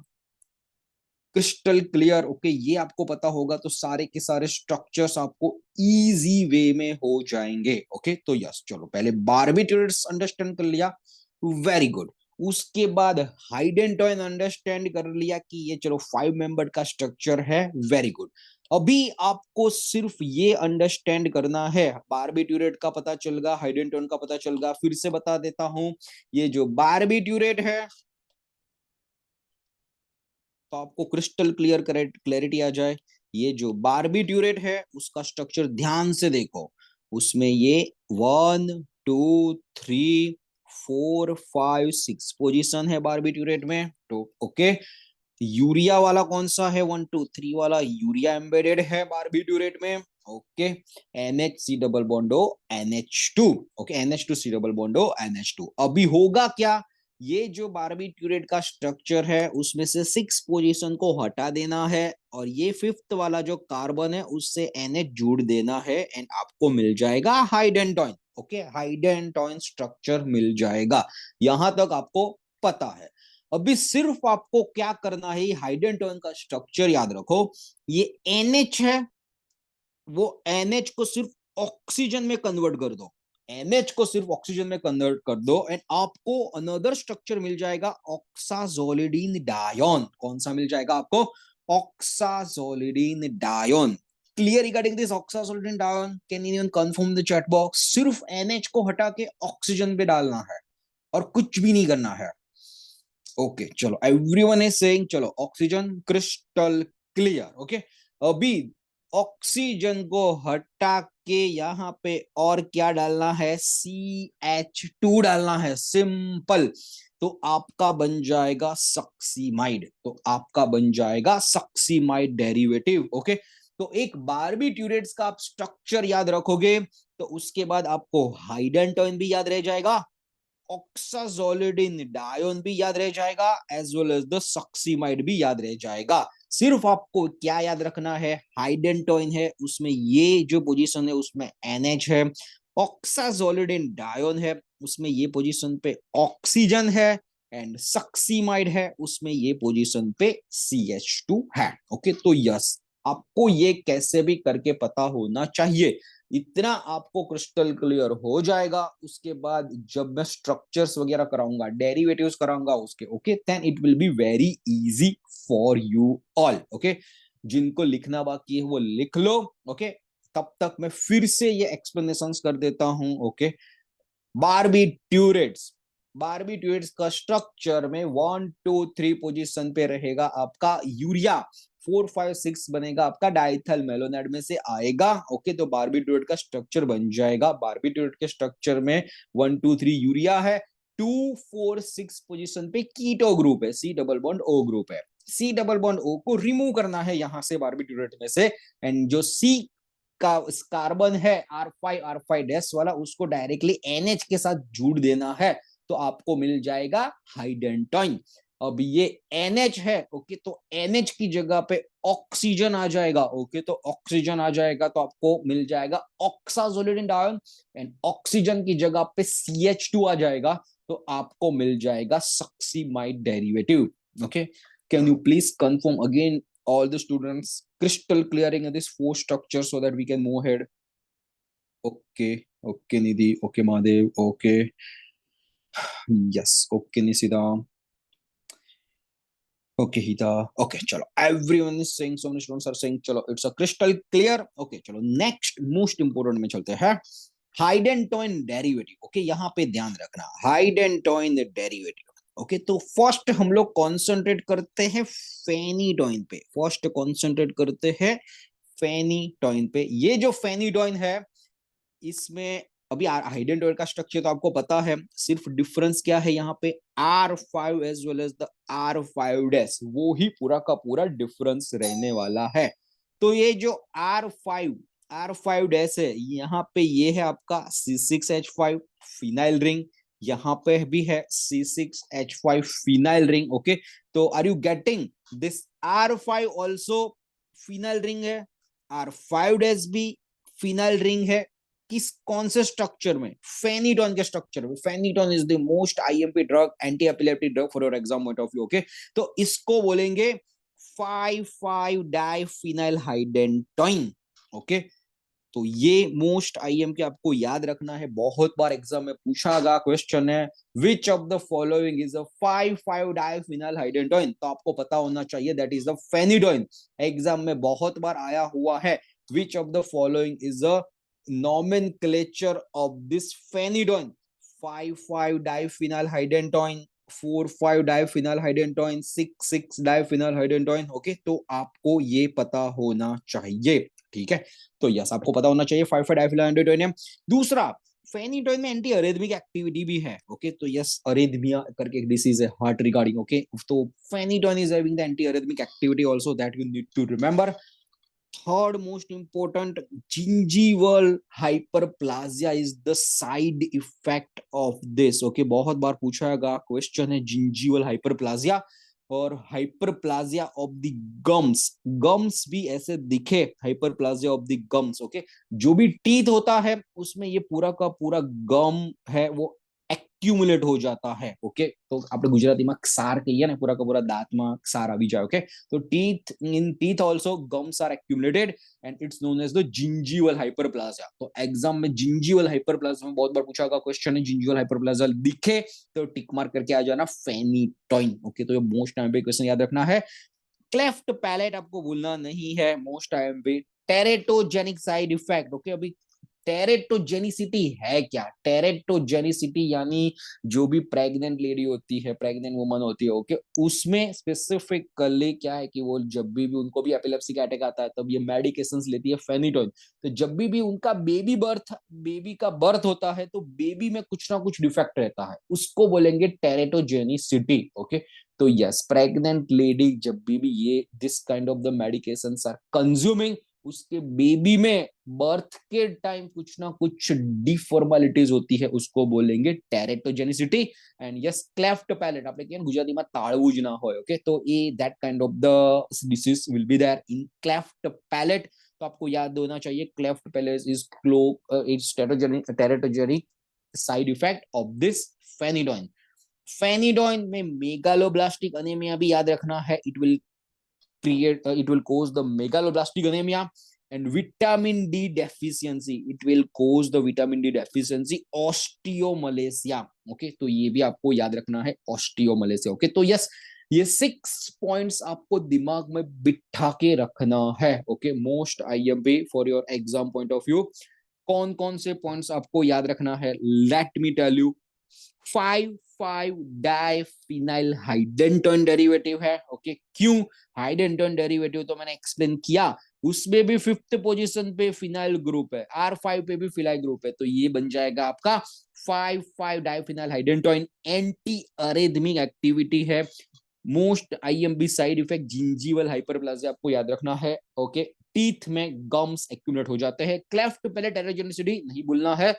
Crystal clear? ओके, ये आपको पता होगा तो सारे के सारे स्ट्रक्चर्स आपको इजी वे में हो जाएंगे। ओके, तो यस, चलो पहले बारबिट्यूरेट्स अंडरस्टैंड कर लिया, वेरी गुड। उसके बाद हाइडेंटोइन अंडरस्टैंड कर लिया कि ये चलो 5 मेंबर का स्ट्रक्चर है, वेरी गुड। अभी आपको सिर्फ ये अंडरस्टैंड करना है, बारबिट्यूरेट का पता चल गया, हाइडेंटोइन का पता चल गया। फिर से बता देता हूं, ये जो बारबिट्यूरेट है तो आपको क्रिस्टल क्लियर क्लैरिटी आ जाए। ये जो बारबिट्यूरेट है उसका स्ट्रक्चर ध्यान से देखो, उसमें ये 1 2 3 4 5 6 पोजीशन है बारबिट्यूरेट में। तो ओके, यूरिया वाला कौन सा है? 1 2 3 वाला यूरिया एम्बेडेड है बारबिट्यूरेट में। Okay, NH C double bond NH2। Okay, NH2 C double bond NH2। अभी होगा क्या, ये जो बारबिट्यूरेट का स्ट्रक्चर है उसमें से 6 पोजीशन को हटा देना है, और ये 5th वाला जो कार्बन है उससे NH जोड़ देना है, एंड आपको मिल जाएगा हाइडेंटोइन। ओके, हाइडेंटोइन स्ट्रक्चर मिल जाएगा। यहां तक आपको पता है। अभी सिर्फ आपको क्या करना है, हाइडेंटोइन का स्ट्रक्चर याद रखो। ये NH है, वो NH को सिर्फ ऑक्सीजन में कन्वर्ट कर दो, NH को सिर्फ ऑक्सीजन में कन्वर्ट कर दो, एंड आपको अनदर स्ट्रक्चर मिल जाएगा, ऑक्साजोलिडीन डायोन। कौन सा मिल जाएगा आपको? Oxazolidinedione. Clear regarding this oxazolidinedione? Can anyone confirm the chat box? सिर्फ NH को हटा के ऑक्सीजन पे डालना है और कुछ भी नहीं करना है। ओके, चलो एवरीवन इज सेइंग, चलो ऑक्सीजन क्रिस्टल क्लियर। ओके, अभी ऑक्सीजन को हटा के यहाँ पे और क्या डालना है? CH2 डालना है, सिंपल। तो आपका बन जाएगा सक्सीमाइड, तो आपका बन जाएगा सक्सीमाइड डेरिवेटिव। ओके, तो एक बारबिट्यूरेट्स का आप स्ट्रक्चर याद रखोगे तो उसके बाद आपको हाइडेंटोइन भी याद रह जाएगा, ऑक्साजोलिडिन डायोन भी याद रह जाएगा, एज वेल एज द सक्सीमाइड भी याद रह जाएगा। सिर्फ आपको क्या याद रखना है, हाइडेंटोइन है उसमें ये जो पोजीशन है उसमें NH है, ऑक्साजोलिडिन डायोन है उसमें ये पोजीशन पे ऑक्सीजन है, एंड सक्सीमाइड है उसमें ये पोजीशन पे CH2 है। ओके, तो यस, आपको ये कैसे भी करके पता होना चाहिए। इतना आपको क्रिस्टल क्लियर हो जाएगा। उसके बाद जब मैं स्ट्रक्चर्स वगैरह कराऊंगा, डेरिवेटिव्स कराऊंगा उसके, okay, then it will be very easy for you all. Okay, जिनको लिखना बाकी है वो लिख लो। ओके, तब तक मैं फिर से ये एक्सप्लेनेशंस कर देता हूं। ओके, बारबिट्यूरेट्स, बारबिट्यूरेट्स का स्ट्रक्चर में 1 2 3 पोजीशन पे रहेगा आपका यूरिया, 4 5 6 बनेगा आपका डाइथल मेलोनाइड में से आएगा। ओके, तो बारबिट्यूरेट का स्ट्रक्चर बन जाएगा। बारबिट्यूरेट के स्ट्रक्चर में 1 2 3 यूरिया है, 2 4 6 पोजीशन पे कीटो ग्रुप है, C double bond O group है। C डबल बॉन्ड O को रिमूव करना है यहां से बारबिट्यूरेट में से, एंड जो C का कार्बन है R5 डैश वाला उसको डायरेक्टली NH के साथ जोड़ देना है, तो आपको मिल जाएगा हाइडेंटोइन। अब ये NH है, ओके, तो NH की जगह पे ऑक्सीजन आ जाएगा। ओके, तो ऑक्सीजन आ जाएगा तो आपको मिल जाएगा ऑक्साजोलिडिन डायोन, एंड ऑक्सीजन की जगह पे CH2 आ जाएगा तो आपको मिल जाएगा succinimide derivative. Okay, can you please confirm again all the students crystal clearing of this 4 structures so that we can move ahead? Okay, okay Nidhi, okay Mahadev, okay, yes, okay Nisida, okay Hita, okay चलो, everyone is saying, so many students are saying, चलो it's a crystal clear. Okay चलो next most important में चलते हैं, hydantoin derivative. Okay यहाँ पे ध्यान रखना, हाइडेंटोइन डेरिवेटिव। ओके तो फर्स्ट हम लोग कॉन्सेंट्रेट करते हैं फेनिटोइन पे, फर्स्ट कॉन्सेंट्रेट करते हैं फेनिटोइन पे। ये जो फेनिटोइन है, इसमें अभी हाइडेंटोइन का स्ट्रक्चर तो आपको पता है, सिर्फ डिफरेंस क्या है यहाँ पे, R5 as well as the R5 वो ही पूरा का पूरा डिफरेंस रहने वाला है। तो ये जो R5 है, यहाँ पे ये है आपका C6H5 फिनाइल रिंग, यहाँ पे भी है C6H5 फिनाइल रिंग। ओके तो are you getting this, R5 also phenyl ring है, R5 भी फिनाइल रिंग है। किस कौन से स्ट्रक्चर में, फेनिटोन के स्ट्रक्चर में। फेनिटोन is the most IMP drug, anti epileptic drug for your exam point of view. Okay तो इसको बोलेंगे 5,5 डाइफिनाइल हाइडेंटोइन। ओके तो ये मोस्ट आईएमपी आपको याद रखना है, बहुत बार एग्जाम में पूछा गया क्वेश्चन है, which of the following is a 5,5 diphenyl hydantoin, तो आपको पता होना चाहिए that is the phenytoin. Exam में बहुत बार आया हुआ है, which of the following is a nomenclature of this phenidone, 5,5 diphenyl hydantoin, 4,5 diphenyl hydantoin, 6,6 diphenyl hydantoin। Okay तो आपको ये पता होना चाहिए, ठीक है। तो यस आपको पता होना चाहिए 5,5 डाइफिनाइल हाइड्रोटोनियम। दूसरा, फेनिटोइन में एंटी अरेथमिक एक्टिविटी भी है। ओके तो यस अरेथमिया करके एक डिसीज है हार्ट रिगार्डिंग। ओके तो phenytoin is having the anti arrhythmic activity also, that you need to remember. Third most important, gingival hyperplasia is the side effect of this। Okay बहुत बार पूछा गया question है gingival hyperplasia और hyperplasia of the gums. Gums भी ऐसे दिखे, hyperplasia of the gums. Okay जो भी टीथ होता है उसमें ये पूरा का पूरा गम है वो एक्यूमुलेट हो जाता है। ओके तो આપણે ગુજરાતીમાં ક્ષાર કહીએ ને, પૂરા का पूरा દાંતમાં ક્ષાર આવી જાય। ઓકે તો teeth, in teeth also gums are accumulated and it's known as the gingival hyperplasia। तो एग्जाम में gingival hyperplasia में बहुत बार पूछा गया क्वेश्चन है, gingival hyperplasia दिखे तो टिक मार्क करके आ जाना फेनिटोइन। ओके तो ये मोस्ट टाइम पे क्वेश्चन याद रखना है। क्लेफ्ट पैलेट आपको भूलना नहीं है, मोस्ट टाइम पे। Teratogenic side effect. ओके अभी टेरेटोजेनिसिटी है क्या, टेरेटोजेनिसिटी यानी जो भी प्रेग्नेंट लेडी होती है, प्रेग्नेंट वुमन होती है, ओके उसमें स्पेसिफिकली क्या है कि वो जब भी उनको भी एपिलेप्सी का अटैक आता है तब ये मेडिकेशंस लेती है फेनिटोइन। तो जब भी उनका बेबी का बर्थ होता है तो बेबी में कुछ ना कुछ डिफेक्ट रहता है, उसको बोलेंगे टेरेटोजेनिसिटी। ओके तो यस प्रेग्नेंट लेडी जब भी ये this kind of the medications are consuming, उसके बेबी में बर्थ के टाइम कुछ ना कुछ डिफॉर्मेलिटीज होती है, उसको बोलेंगे teratogenicity. And yes cleft palate આપણે કે ગુજરાતીમાં તાળવું જ ના હોય। ओके तो ये that kind of the disease will be there in cleft palate. तो आपको याद होना चाहिए cleft palate is it's teratogenic side effect of this phenytoin. Phenytoin में मेगालोब्लास्टिक अनीमिया भी याद रखना है, it will cause the megaloblastic anemia and vitamin D deficiency, it will cause the vitamin D deficiency, osteomalacia। Okay तो ये भी आपको याद रखना है osteomalacia। ओके तो यस ये 6 पॉइंट्स आपको दिमाग में बिठा के रखना है। Okay most IMP for your exam point of view. कौन कौन से पॉइंट्स आपको याद रखना है, let me tell you. 5,5 diphenyl hydantoin derivative है। ओके क्यों हाइडेंटोन डेरिवेटिव तो मैंने एक्सप्लेन किया, उसमें भी 5th पोजीशन पे फिनाइल ग्रुप है, R5 पे भी फिनाइल ग्रुप है, तो ये बन जाएगा आपका 5,5 diphenyl hydantoin. Anti arrhythmic activity है, most IMP side effect gingival hyperplasia आपको याद रखना है। ओके टीथ में गम्स एक्यूमुलेट हो जाते हैं। क्लेफ्ट पैलेट टेरेटोजेनिसिटी नहीं भूलना है,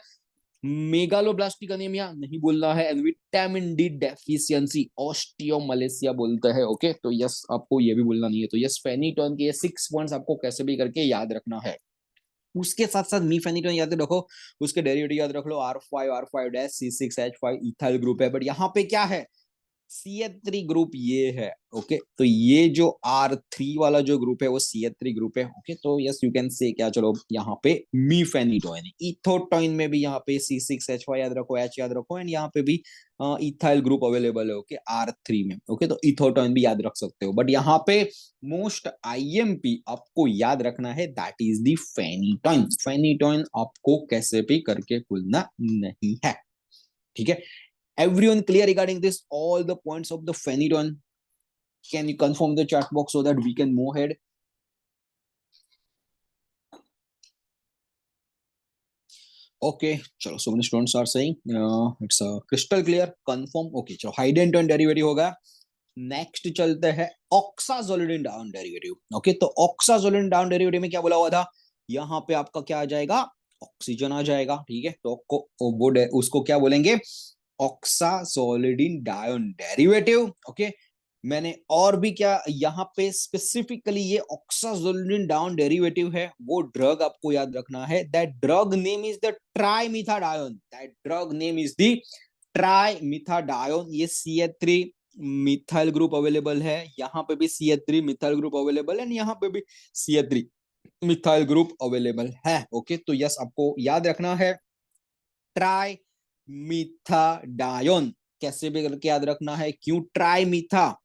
मेगालोब्लास्टिक अनीमिया नहीं बोलना है, and vitamin D deficiency osteomalacia बोलते हैं। ओके तो यस आपको ये भी बोलना नहीं है। तो यस फेनिटोन के ये 6 पॉइंट्स आपको कैसे भी करके याद रखना है। उसके साथ साथ मीफेनिटोन याद रखो, उसके डेरिवेटिव याद रख लो, R5 R5 C6H5 ethyl group है। बट यहाँ पे क्या है, CH3 ग्रुप ये है। ओके, तो ये जो R3 वाला जो ग्रुप है वो CH3 ग्रुप है। ओके, तो यस यू कैन से क्या, चलो यहाँ पे मीफेनिटोइन है। इथोटोइन में भी यहाँ पे C6H5 याद रखो, H याद रखो, एंड यहाँ पे भी इथाइल ग्रुप अवेलेबल है। ओके, R3 में। ओके, तो इथोटोइन भी याद रख सकते हो, बट यहाँ पे मोस्ट IMP आपको याद रखना है, that is the phenytoin. Phenytoin आपको कैसे भी करके भूलना नहीं है। ठीक है, everyone clear regarding this all the points of the phenytoin? Can you confirm the chat box so that we can move ahead? Okay, chalo, so many students are saying it's crystal clear, confirm. Okay, chalo, hydantoin derivative होगा। Next चलते हैं ऑक्साजोलिडिन down derivative. Okay, तो ऑक्साजोलिडिन down derivative में क्या बोला हुआ था, यहाँ पे आपका क्या आ जाएगा, ऑक्सीजन आ जाएगा। ठीक है, तो वो उसको क्या बोलेंगे, ऑक्साजोलिडिन डाउन डेरिवेटिव। ओके, मैंने और भी क्या यहाँ पे स्पेसिफिकली ये ऑक्साजोलिडिन डाउन डेरिवेटिव है, वो ड्रग आपको याद रखना है। That drug name is the trimethadione. That drug name is the trimethadione. ये CH3 मिथाइल ग्रुप अवेलेबल है, यहाँ पे भी CH3 मिथाइल ग्रुप अवेलेबल है, यहाँ पे भी CH3 मिथाइल ग्रुप अवेलेबल है। ओके, तो यस आपको याद रखना है ट्राई मिथाडायोन। कैसे भी करके याद रखना है, क्यों tri metha,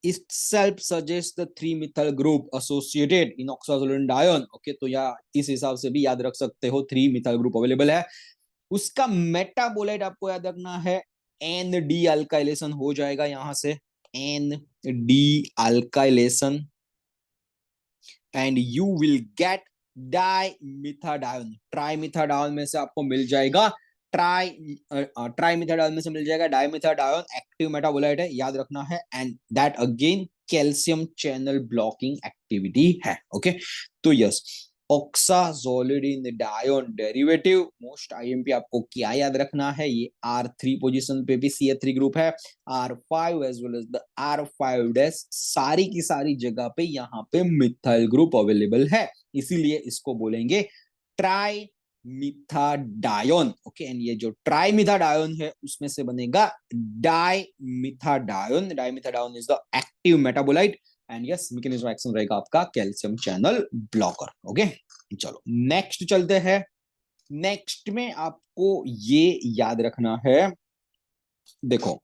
itself suggests the 3-methyl group associated in oxazolidine. ओके, तो या इस हिसाब से भी याद रख सकते हो, 3-methyl ग्रुप अवेलेबल है। उसका मेटाबोलाइट आपको याद रखना है, एन डी अल्काइलेशन हो जाएगा यहां से, N dealkylation, and you will get dimethadione. Trimethadione में से आपको मिल जाएगा ट्राइमिथाडायोन में से मिल जाएगा डाइमिथाडायोन। एक्टिव मेटाबोलाइट है, याद रखना है, and that again calcium channel blocking activity है। ओके, तो यस ऑक्साजोलिडिन डायोन डेरिवेटिव मोस्ट IMP आपको क्या याद रखना है, ये R3 पोजीशन पे भी CH3 ग्रुप है, R5 as well as the R5 dash, सारी की सारी जगह पे यहाँ पे मिथाइल ग्रुप अवेलेबल है, इसीलिए इसको बोलेंगे ट्राई मिथाडायोन। ओके, एंड ये जो ट्राइमिथाडायोन है उसमें से बनेगा dimethadione. Dimethadione is the active metabolite, and yes mechanism action रहेगा आपका कैल्शियम चैनल ब्लॉकर। ओके, चलो नेक्स्ट चलते हैं। नेक्स्ट में आपको ये याद रखना है, देखो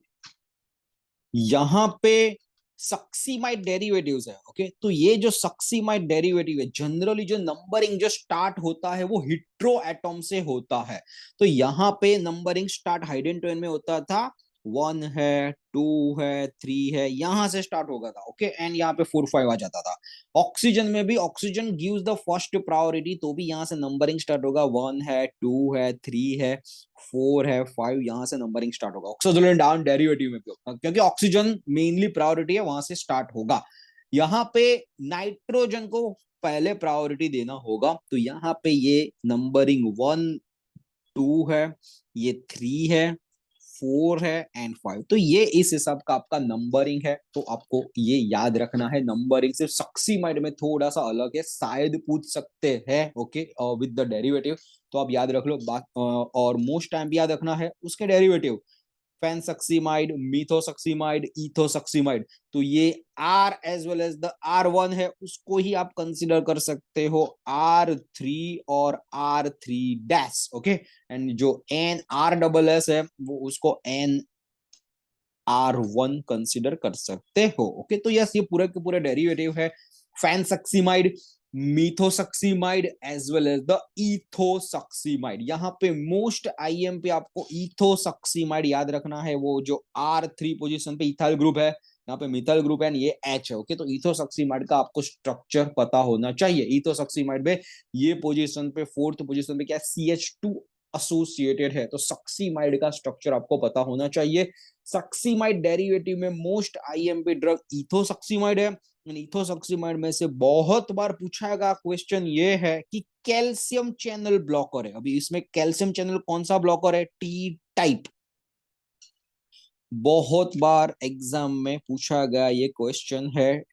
यहां पे सक्सीमाइड डेरिवेटिव्स है। ओके, तो ये जो सक्सीमाइड डेरिवेटिव है, जनरली जो नंबरिंग जो स्टार्ट होता है वो हिट्रो एटॉम से होता है। तो यहाँ पे नंबरिंग स्टार्ट हाइडेंटोन में होता था, 1 है, 2 है, 3 है, यहां से स्टार्ट होगा था। ओके, एंड यहाँ पे 4 5 आ जाता था। ऑक्सीजन में भी oxygen gives the first priority, तो भी यहाँ से नंबरिंग स्टार्ट होगा, 1 है, 2 है, 3 है, 4 है, 5, यहां से नंबरिंग स्टार्ट होगा। ऑक्सीजन डाउन डेरिवेटिव में भी होगा, क्योंकि ऑक्सीजन मेनली प्रायोरिटी है, वहां से स्टार्ट होगा। यहाँ पे नाइट्रोजन को पहले प्रायोरिटी देना होगा, तो यहाँ पे ये नंबरिंग 1 2 है, ये 3 है, 4 है, एंड 5। तो ये इस हिसाब का आपका नंबरिंग है, तो आपको ये याद रखना है। नंबरिंग सिर्फ सक्सीमाइड में थोड़ा सा अलग है, शायद पूछ सकते हैं। ओके, विद द डेरिवेटिव, तो आप याद रख लो। और मोस्ट टाइम भी याद रखना है उसके डेरिवेटिव, फेनसक्सीमाइड, मीथोसक्सीमाइड, इथोसक्सीमाइड। तो ये R as well as the R1 है, उसको ही आप कंसिडर कर सकते हो R3 और R3 डैश। ओके, एंड जो NR SS है वो उसको NR1 कंसिडर कर सकते हो। ओके, तो यस ये पूरे के पूरे डेरिवेटिव है, phensuximide, methsuximide as well as the ethosuximide. यहाँ पे मोस्ट IMP आपको इथोसक्सीमाइड याद रखना है, वो जो R3 पोजीशन पे इथाइल ग्रुप है, यहाँ पे मिथाइल ग्रुप है, ये H है। ओके, तो इथोसक्सीमाइड का आपको स्ट्रक्चर पता होना चाहिए। इथोसक्सीमाइड में ये पोजीशन पे, फोर्थ पोजीशन पे क्या CH2 एसोसिएटेड है, तो सक्सीमाइड का स्ट्रक्चर आपको पता होना चाहिए। सक्सीमाइड डेरिवेटिव में मोस्ट IMP ड्रग इथोसक्सीमाइड है। इथोसक्सीमाइड में से बहुत बार पूछा गया क्वेश्चन ये है कि कैल्शियम चैनल ब्लॉकर है, अभी इसमें कैल्शियम चैनल कौन सा ब्लॉकर है, T टाइप। बहुत बार एग्जाम में पूछा गया ये क्वेश्चन है,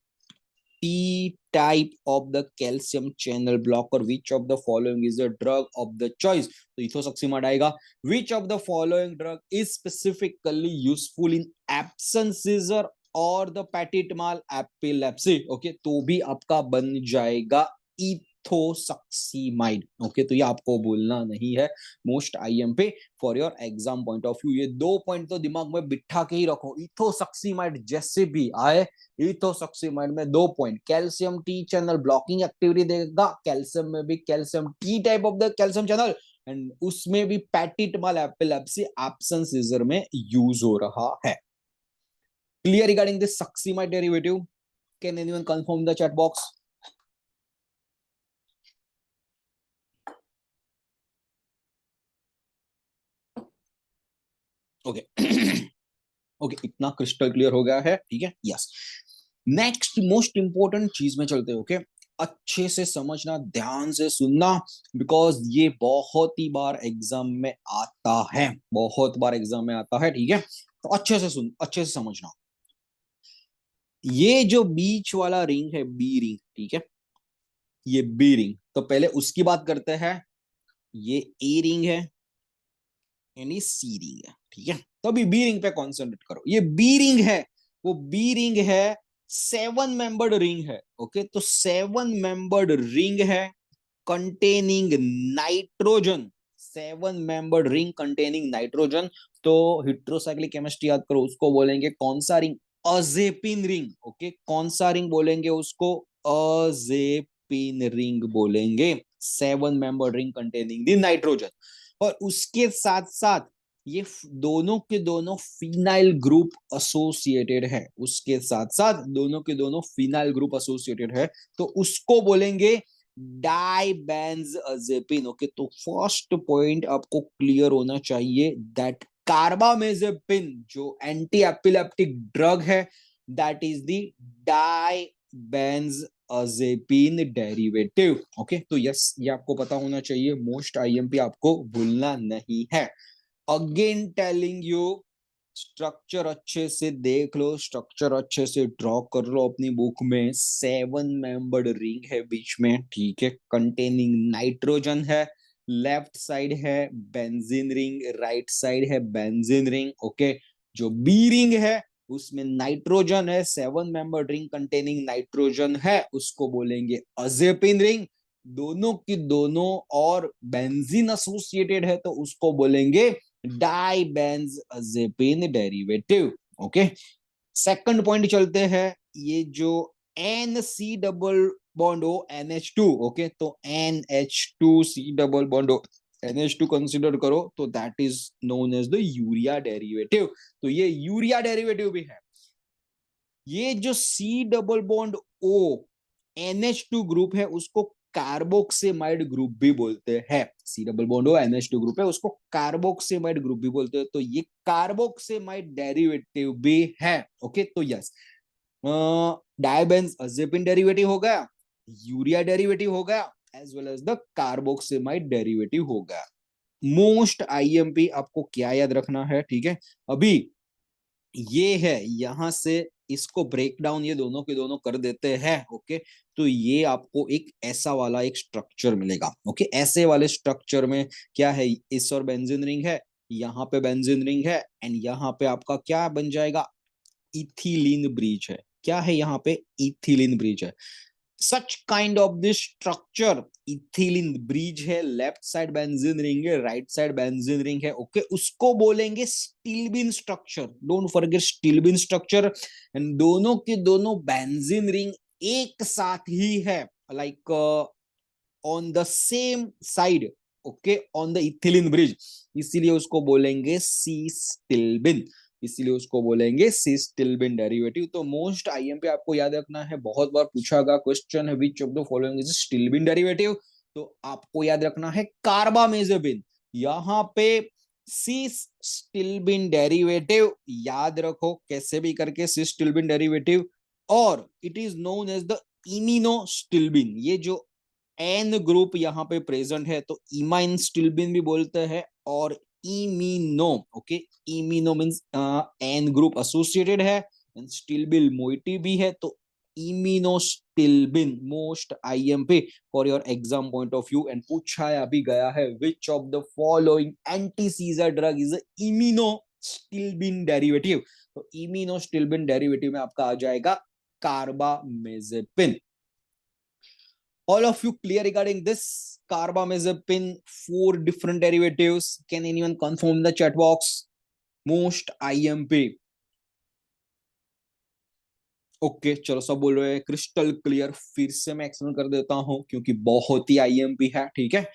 T type of the calcium channel blocker. Which of the following is the drug of the choice? तो इथोसक्सीमाइड आएगा. Which of the following drug is specifically useful in absence seizure और the पैटिटमाल epilepsy. Okay, तो भी आपका बन जाएगा ethosuximide. Okay, तो ये आपको बोलना नहीं है. Most IMP for your exam point of view. ये 2 पॉइंट तो दिमाग में बिठा के ही रखो. इथोसक्सीमाइड जैसे भी आए, इथोसक्सीमाइड में 2 point. Calcium T channel blocking activity देगा. कैल्शियम में भी calcium T type of the calcium channel, and उसमें भी पैटिटमाल एपिलेप्सी एब्सेंस सीजर में यूज हो रहा है. Clear regarding this succinimide derivative? Can anyone confirm in the chat box? Okay. Okay, इतना क्रिस्टल क्लियर हो गया है. ठीक है, यस. नेक्स्ट मोस्ट इंपोर्टेंट चीज में चलते हैं. ओके, अच्छे से समझना, ध्यान से सुनना, बिकॉज ये बहुत ही बार एग्जाम में आता है. बहुत बार एग्जाम में आता है. ठीक है, तो अच्छे से सुन, अच्छे से समझना. ये जो बीच वाला रिंग है, बी रिंग, ठीक है, ये बी रिंग. तो पहले उसकी बात करते हैं. ये ए रिंग है एंड ये सी रिंग है. ठीक है, तो अभी बी रिंग पे कॉन्सेंट्रेट करो. ये बी रिंग है, वो बी रिंग है, 7 मेंबर्ड रिंग है. ओके, तो 7 मेंबर्ड रिंग है containing nitrogen. 7 membered ring containing nitrogen. तो हेटेरोसाइक्लिक केमिस्ट्री याद करो, उसको बोलेंगे कौन सा रिंग? अजेपिन रिंग. ओके, कौन सा रिंग बोलेंगे उसको? अजेपिन रिंग बोलेंगे. 7 membered ring containing the nitrogen. और उसके साथ साथ ये दोनों के दोनों फिनाइल ग्रुप एसोसिएटेड है. उसके साथ साथ दोनों के दोनों फिनाइल ग्रुप एसोसिएटेड है, तो उसको बोलेंगे डाइबेंजोजेपिन. ओके, तो फर्स्ट पॉइंट आपको क्लियर होना चाहिए दैट कार्बामेजेपिन जो एंटी एपिलेप्टिक ड्रग है, that is the dibenzazepine derivative. Okay, तो यस, ये आपको पता होना चाहिए. मोस्ट आईएमपी आपको भूलना नहीं है. अगेन टेलिंग यू, स्ट्रक्चर अच्छे से देख लो, स्ट्रक्चर अच्छे से ड्रॉ कर लो अपनी बुक में. 7 मेंबर्ड रिंग है बीच में. ठीक है, कंटेनिंग नाइट्रोजन है. लेफ्ट साइड है बेंजीन रिंग, राइट साइड है बेंजीन रिंग. ओके, जो बी रिंग है उसमें नाइट्रोजन है. 7 मेंबर्ड रिंग कंटेनिंग नाइट्रोजन है, उसको बोलेंगे अजेपिन रिंग. दोनों की दोनों और बेंजीन एसोसिएटेड है, तो उसको बोलेंगे dibenzazepine derivative. Okay, second point चलते हैं. ये जो N C double bond O NH2. Okay, तो NH2 C double bond O NH2 consider करो, तो that is known as the urea derivative. तो ये यूरिया डेरिवेटिव भी है. ये जो C double bond O NH2 group है, उसको कार्बोक्सिमाइड ग्रुप भी बोलते हैं. C double bond O NH2 group है, उसको कार्बोक्सिमाइड ग्रुप भी बोलते हैं. तो ये कार्बोक्सिमाइड डेरिवेटिव भी है. ओके, तो यस, डाइबेंजोजेपिन डेरिवेटिव हो गया, यूरिया डेरिवेटिव हो गया, as well as the carboxamide derivative हो गया. मोस्ट आईएमपी आपको क्या याद रखना है? ठीक है, अभी ये है, यहां से इसको ब्रेक डाउन ये दोनों के दोनों कर देते हैं. ओके, तो ये आपको एक ऐसा वाला एक स्ट्रक्चर मिलेगा. ओके, ऐसे वाले स्ट्रक्चर में क्या है? इस और बेंजीन रिंग है, यहाँ पे बेंजीन रिंग है, एंड यहाँ पे आपका क्या बन जाएगा? इथिलीन ब्रिज है. क्या है यहाँ पे? इथिलीन ब्रिज है. Such kind of this structure ethylene bridge है. लेफ्ट साइड बेंजीन रिंग है, राइट साइड बेंजीन रिंग है. ओके, उसको बोलेंगे stilbene structure. Don't forget stilbene structure. And दोनों के दोनों बेंजीन रिंग एक साथ ही है, like on the same side. Okay, on the ethylene bridge, इसीलिए उसको बोलेंगे सी स्टिल्बिन. इसीलिए उसको बोलेंगे सिस्टिल्बिन डेरिवेटिव. तो मोस्ट आईएमपी आपको याद रखना है, बहुत बार पूछा गया क्वेश्चन है which of the following is stilbene derivative. तो आपको याद रखना है कार्बामेजेपिन. यहाँ पे सिस्टिल्बिन डेरिवेटिव याद रखो कैसे भी करके, सिस्टिल्बिन डेरिवेटिव. और it is known as the iminostilbene. ये जो एन ग्रुप यहाँ पे प्रेजेंट है, तो इमाइन स्टिल्बिन भी बोलते हैं और imino. Okay, imino means N group associated है, एंड स्टिल्बिन मोइटी भी है, तो iminostilbene, most IMP for your exam point of view, and पूछा अभी गया है which of the following anti seizure drug is iminostilbene derivative. तो इम्यूनोस्टिल्बिन डेरिवेटिव में आपका आ जाएगा carbamazepine. All of you clear regarding this carbamazepine? 4 different derivatives. Can anyone confirm in the chat box? Most IMP. Okay चलो सब बोल रहे हैं क्रिस्टल क्लियर। फिर से मैं एक्सप्लेन कर देता हूं क्योंकि बहुत ही आईएमपी है, ठीक है।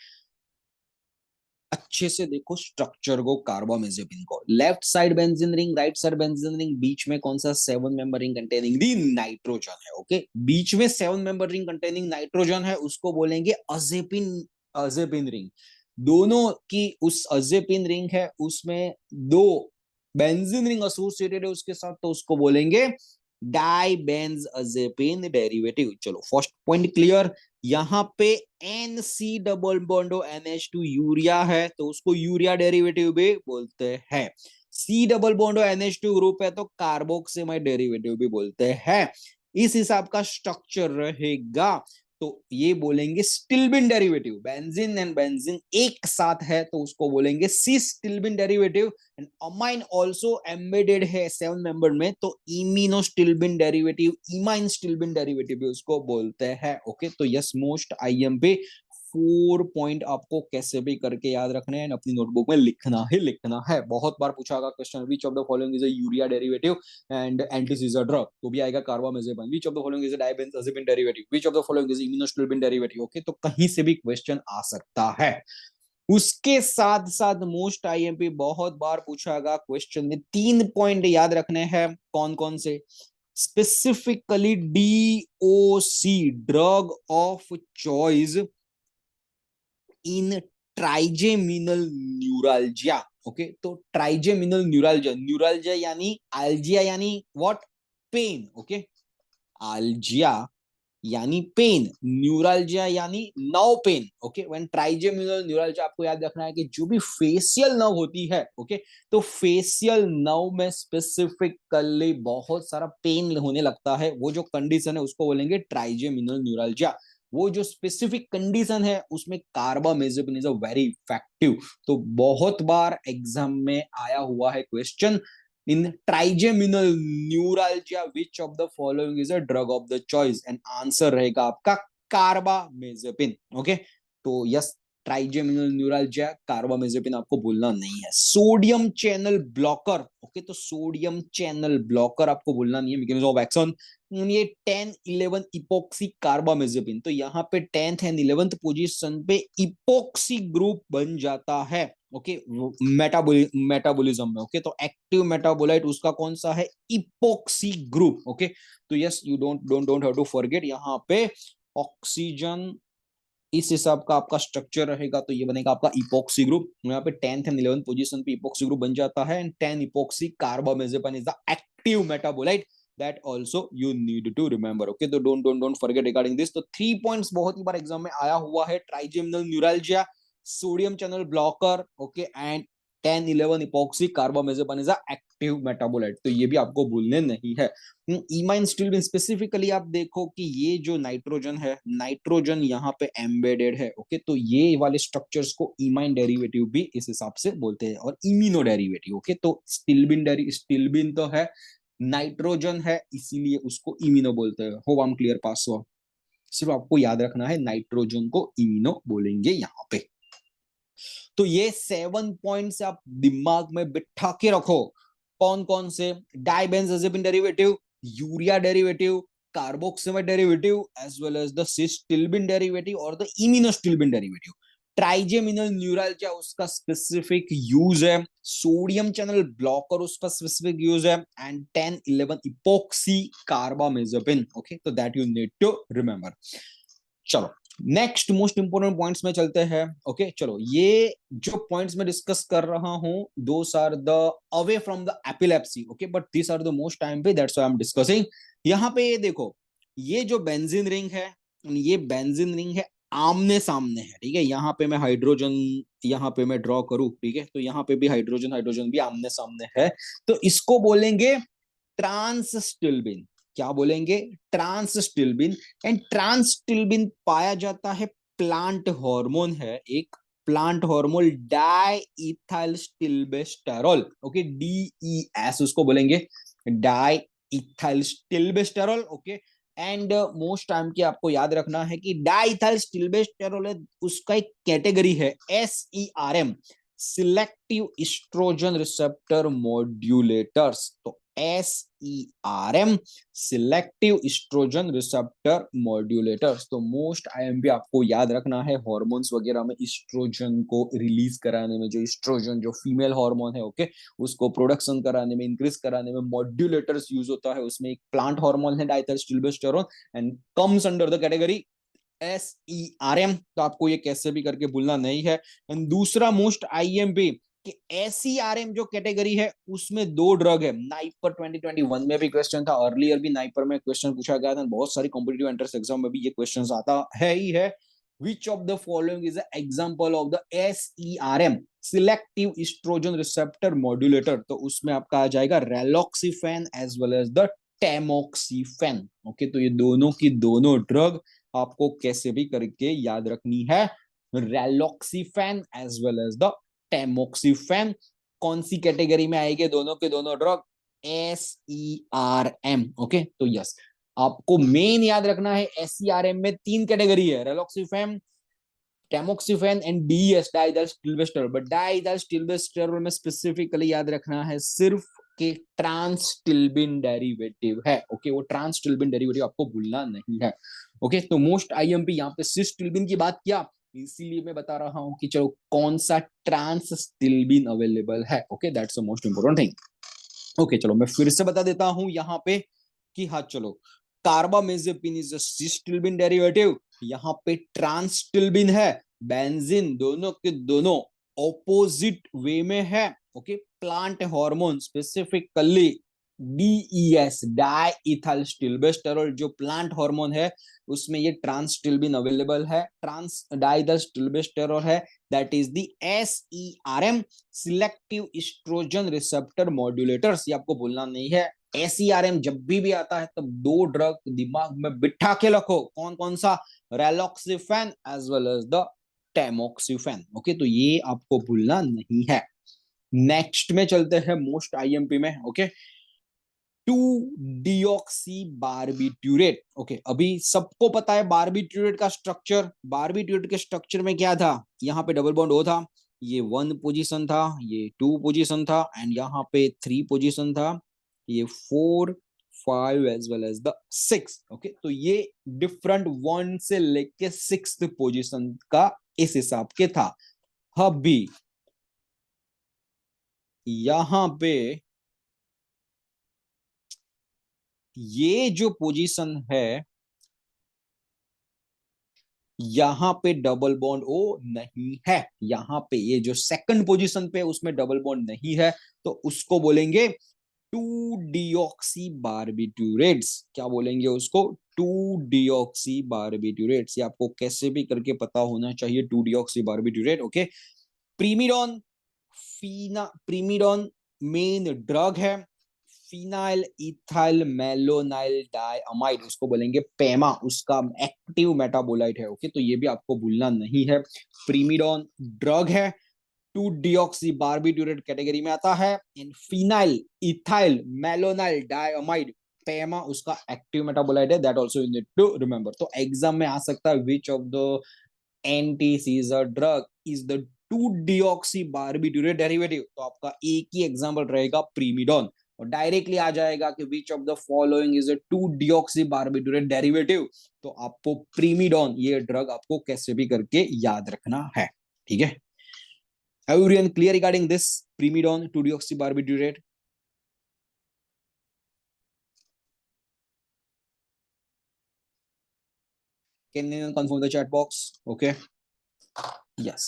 अच्छे से देखो स्ट्रक्चर को, कार्बामेजेपिन को, left side benzene ring, right side benzene ring, बीच में कौन सा 7 member ring containing the nitrogen है। ओके, बीच में 7 मेंबर रिंग कंटेनिंग नाइट्रोजन है, उसको बोलेंगे अजेपिन। अजेपिन रिंग, दोनों की उस अजेपिन रिंग है, उसमें 2 बेंजीन रिंग एसोसिएटेड है उसके साथ, तो उसको बोलेंगे डाइबेंजअजेपिन डेरिवेटिव। चलो फर्स्ट पॉइंट क्लियर। यहाँ पे NC double bond NH2 urea है, तो उसको यूरिया डेरिवेटिव भी बोलते हैं। C double bond NH2 group है तो कार्बोक्सिमाइड डेरिवेटिव भी बोलते हैं। इस हिसाब का स्ट्रक्चर रहेगा, तो ये बोलेंगे stilbene derivative. Benzene and benzene एक साथ है तो उसको बोलेंगे cis stilbene derivative. And amine also embedded है 7 मेंबर में, तो iminostilbene derivative, imine stilbene derivative भी उसको बोलते हैं। ओके, तो यस मोस्ट आईएमपी 4 पॉइंट आपको कैसे भी करके याद रखने हैं, अपनी नोटबुक में लिखना ही लिखना है। बहुत बार पूछा गया question, which of the following is a urea derivative and antiseizure drug, तो भी आएगा carbamazepine. Which of the following is a dibenzazepine derivative, which of the following is iminostilbene derivative. Okay, तो कहीं से भी क्वेश्चन आ सकता है। उसके साथ साथ मोस्ट आईएमपी बहुत बार पूछा गया क्वेश्चन में 3 पॉइंट याद रखने हैं। कौन कौन से? Specifically DOC, drug of choice in trigeminal neuralgia. Okay, तो ट्राइजेमिनल न्यूरालजिया, न्यूरालजिया यानी आल्जिया यानी व्हाट? पेन। ओके, आल्जिया यानी पेन, न्यूरालजिया यानी nerve pain. Okay, when trigeminal neuralgia, आपको याद रखना है कि जो भी फेशियल नर्व होती है, ओके, तो फेशियल नर्व में स्पेसिफिकली बहुत सारा पेन होने लगता है, वो जो कंडीशन है उसको बोलेंगे ट्राइजेमिनल न्यूरालजिया। वो जो स्पेसिफिक कंडीशन है उसमें कार्बामेजेपिन इज अ वेरी इफेक्टिव। तो बहुत बार एग्जाम में आया हुआ है question, in trigeminal neuralgia which of the following is a drug of the choice, and answer रहेगा आपका कार्बामेजेपिन। ओके, तो यस ट्राइजेमिनल न्यूरल्जिया, कार्बामेजेपिन आपको भूलना नहीं है। सोडियम चैनल ब्लॉकर, ओके, तो सोडियम चैनल ब्लॉकर आपको भूलना नहीं है, मैकेनिज्म ऑफ एक्शन। ये 10-11 इपोक्सी कार्बामेजेपिन, तो यहाँ पे 10th एंड 11th पोजीशन पे इपोक्सी ग्रुप बन जाता है। ओके, मेटाबॉलिज्म में। ओके, तो एक्टिव मेटाबोलाइट उसका कौन सा है? Epoxy group. ओके, तो yes you don't have to forget, यहाँ पे ऑक्सीजन इस हिसाब का आपका स्ट्रक्चर रहेगा, तो ये बनेगा आपका इपोक्सी ग्रुप। यहाँ पे 10th एंड 11th पोजीशन पे इपोक्सी ग्रुप बन जाता है, and 10 epoxy carbamazepine is the active metabolite, that also you need to remember. Okay, तो डोंट फॉरगेट रिगार्डिंग दिस। तो 3 पॉइंट्स बहुत ही बार एग्जाम में आया हुआ है, trigeminal neuralgia, sodium channel blocker, okay, and 10-11 epoxy carbamazepine is a active metabolite, तो ये भी आपको भूलने नहीं है। इमाइन स्टिल्बिन स्पेसिफिकली आप देखो कि ये जो नाइट्रोजन है, नाइट्रोजन यहाँ पे एम्बेडेड है। ओके, तो ये वाले स्ट्रक्चर्स को इमाइन डेरिवेटिव भी इस हिसाब से बोलते हैं, और इम्यूनो डेरिवेटिव। ओके, तो स्टिल्बिन तो है, नाइट्रोजन है, इसीलिए उसको इम्यूनो बोलते हैं। होप आई एम क्लियर पास हुआ? सिर्फ आपको याद रखना है नाइट्रोजन को इम्यूनो बोलेंगे यहाँ पे। तो ये 7 पॉइंट्स आप दिमाग में बिठा के रखो। कौन कौन से? Dibenzazepine derivative, urea derivative, carboxamide derivative, as well as the cis stilbene derivative और the iminostilbene derivative. Trigeminal neuralgia उसका स्पेसिफिक यूज है, सोडियम चैनल ब्लॉकर उसका स्पेसिफिक यूज है, एंड 10-11 इपोक्सी कार्बामेजेपिन। ओके, तो that you need to remember. चलो next most important points में चलते हैं। ओके, चलो ये जो पॉइंट्स में डिस्कस कर रहा हूं, those are the away from the epilepsy. Okay, but this are the most time पे, that's why I am discussing. यहाँ पे ये देखो, ये जो बेंजीन रिंग है, ये बेंजीन रिंग है, आमने सामने है, ठीक है। यहाँ पे मैं हाइड्रोजन यहाँ पे मैं ड्रॉ करूं, ठीक है, तो यहाँ पे भी हाइड्रोजन हाइड्रोजन भी आमने सामने है, तो इसको बोलेंगे ट्रांस स्टिल्बिन। क्या बोलेंगे, ट्रांसस्टिल्बिन। एंड ट्रांसस्टिल्बिन पाया जाता है, प्लांट हार्मोन है एक, plant hormone diethyl stilbestrol, okay, DES उसको बोलेंगे, diethyl stilbestrol, okay. And most time की आपको याद रखना है कि डाइइथाइल स्टिल्बेस्टेरॉल है, उसका एक कैटेगरी है SERM, selective estrogen receptor modulators. तो SERM, selective estrogen receptor modulators. तो मोस्ट IMP आपको याद रखना है, हार्मोन्स वगैरह में एस्ट्रोजन को रिलीज कराने में, जो एस्ट्रोजन जो फीमेल हार्मोन है, ओके, उसको प्रोडक्शन कराने में, इंक्रीज कराने में मॉड्यूलेटर्स यूज होता है। उसमें एक प्लांट हार्मोन है diethylstilbestrol, and comes under the category SERM। तो आपको ये कैसे भी करके भूलना नहीं है। एंड दूसरा मोस्ट IMP कि SERM जो कैटेगरी है उसमें दो ड्रग है। नाइपर 2021 में भी क्वेश्चन था, अर्लियर भी नाइपर में क्वेश्चन पूछा गया था, बहुत सारी कॉम्पिटिटिव एंट्रेंस एग्जाम में भी ये क्वेश्चन आता है ही है। Which of the following is an example of the SERM, selective estrogen receptor modulator? तो उसमें आपका आ जाएगा raloxifene as well as the tamoxifen, okay. तो ये दोनों की दोनों ड्रग आपको कैसे भी करके याद रखनी है, raloxifene as well as the tamoxifen. कौन सी कैटेगरी में आएंगे दोनों के दोनों ड्रग, SERM, ओके। तो यस, आपको मेन याद रखना है SERM में तीन कैटेगरी है, raloxifene, tamoxifen and DES, diethylstilbestrol. But diethylstilbestrol में स्पेसिफिकली याद रखना है सिर्फ के ट्रांसटिल्बिन डेरिवेटिव है, ओके, वो ट्रांसटिल्बिन डेरिवेटिव आपको भूलना नहीं है, ओके। तो मोस्ट IMP यहाँ पे सिस्टिल्बिन की बात किया, इसीलिए मैं बता रहा हूं कि चलो कौन सा ट्रांसटिल्बिन अवेलेबल है, okay, that's the most important thing. Okay, चलो मैं फिर से बता देता हूं यहाँ पे कि हाँ चलो, कार्बामेजेपिन इज अ सिस्टिल्बिन डेरिवेटिव, यहाँ पे ट्रांसटिल्बिन है, बेंजीन दोनों के दोनों ऑपोजिट वे में है, okay. Plant hormone specifically DES, डाइइथाइलस्टिल्बेस्टेरॉल जो प्लांट हार्मोन है उसमें ये ट्रांसटिल्बिन अवेलेबल है, ट्रांस डाइइथाइलस्टिल्बेस्टेरॉल है, that is the SERM, selective estrogen receptor modulators. ये आपको भूलना नहीं है। SERM जब भी आता है तब दो ड्रग दिमाग में बिठा के रखो, कौन कौन सा, raloxifene as well as the tamoxifen, okay. तो ये आपको भूलना नहीं है। नेक्स्ट में चलते हैं मोस्ट IMP में, ओके, 2-डिऑक्सी बारबिट्यूरेट, ओके। अभी सबको पता है बारबिट्यूरेट का स्ट्रक्चर, बारबिट्यूरेट के स्ट्रक्चर में क्या था, यहाँ पे डबल बॉन्ड O था, ये 1 पोजीशन था, ये 2 पोजीशन था, एंड यहाँ पे 3 पोजीशन था, ये 4 5 as well as the 6, okay. तो ये डिफरेंट 1 से लेके 6th पोजीशन का इस हिसाब के था। अभी यहाँ पे ये जो पोजीशन है, यहाँ पे डबल बॉन्ड O नहीं है, यहाँ पे ये जो सेकंड पोजीशन पे उसमें डबल बॉन्ड नहीं है, तो उसको बोलेंगे 2-डिऑक्सी बारबिट्यूरेट्स। क्या बोलेंगे उसको, 2-डिऑक्सी बारबिट्यूरेट्स। ये आपको कैसे भी करके पता होना चाहिए, 2-डिऑक्सी बारबिट्यूरेट, ओके। प्रीमिडॉन, प्रीमिडॉन मेन ड्रग है, फिनाइल इथाइल मेलोनाइल डाइअमाइड, उसको बोलेंगे पेमा, उसका एक्टिव मेटाबोलाइट है, ओके। तो ये भी आपको भूलना नहीं है, प्रीमिडॉन ड्रग है, 2-डिऑक्सी बारबिट्यूरेट कैटेगरी में आता है। इन phenyl ethyl malonyl diamide PEMA उसका एक्टिव मेटाबोलाइट है, that also you need to remember. तो एग्जाम में आ सकता है, which of the anti seizure drug is the two deoxy barbiturate derivative. तो आपका एक ही एग्जांपल रहेगा प्रीमिडॉन, और डायरेक्टली आ जाएगा कि which of the following is a two deoxy barbiturate derivative. तो आपको प्रीमिडॉन ये ड्रग आपको कैसे भी करके याद रखना है, ठीक है। Everyone clear regarding this primidone two deoxy barbiturate? Can you confirm the chat box? Okay. Yes.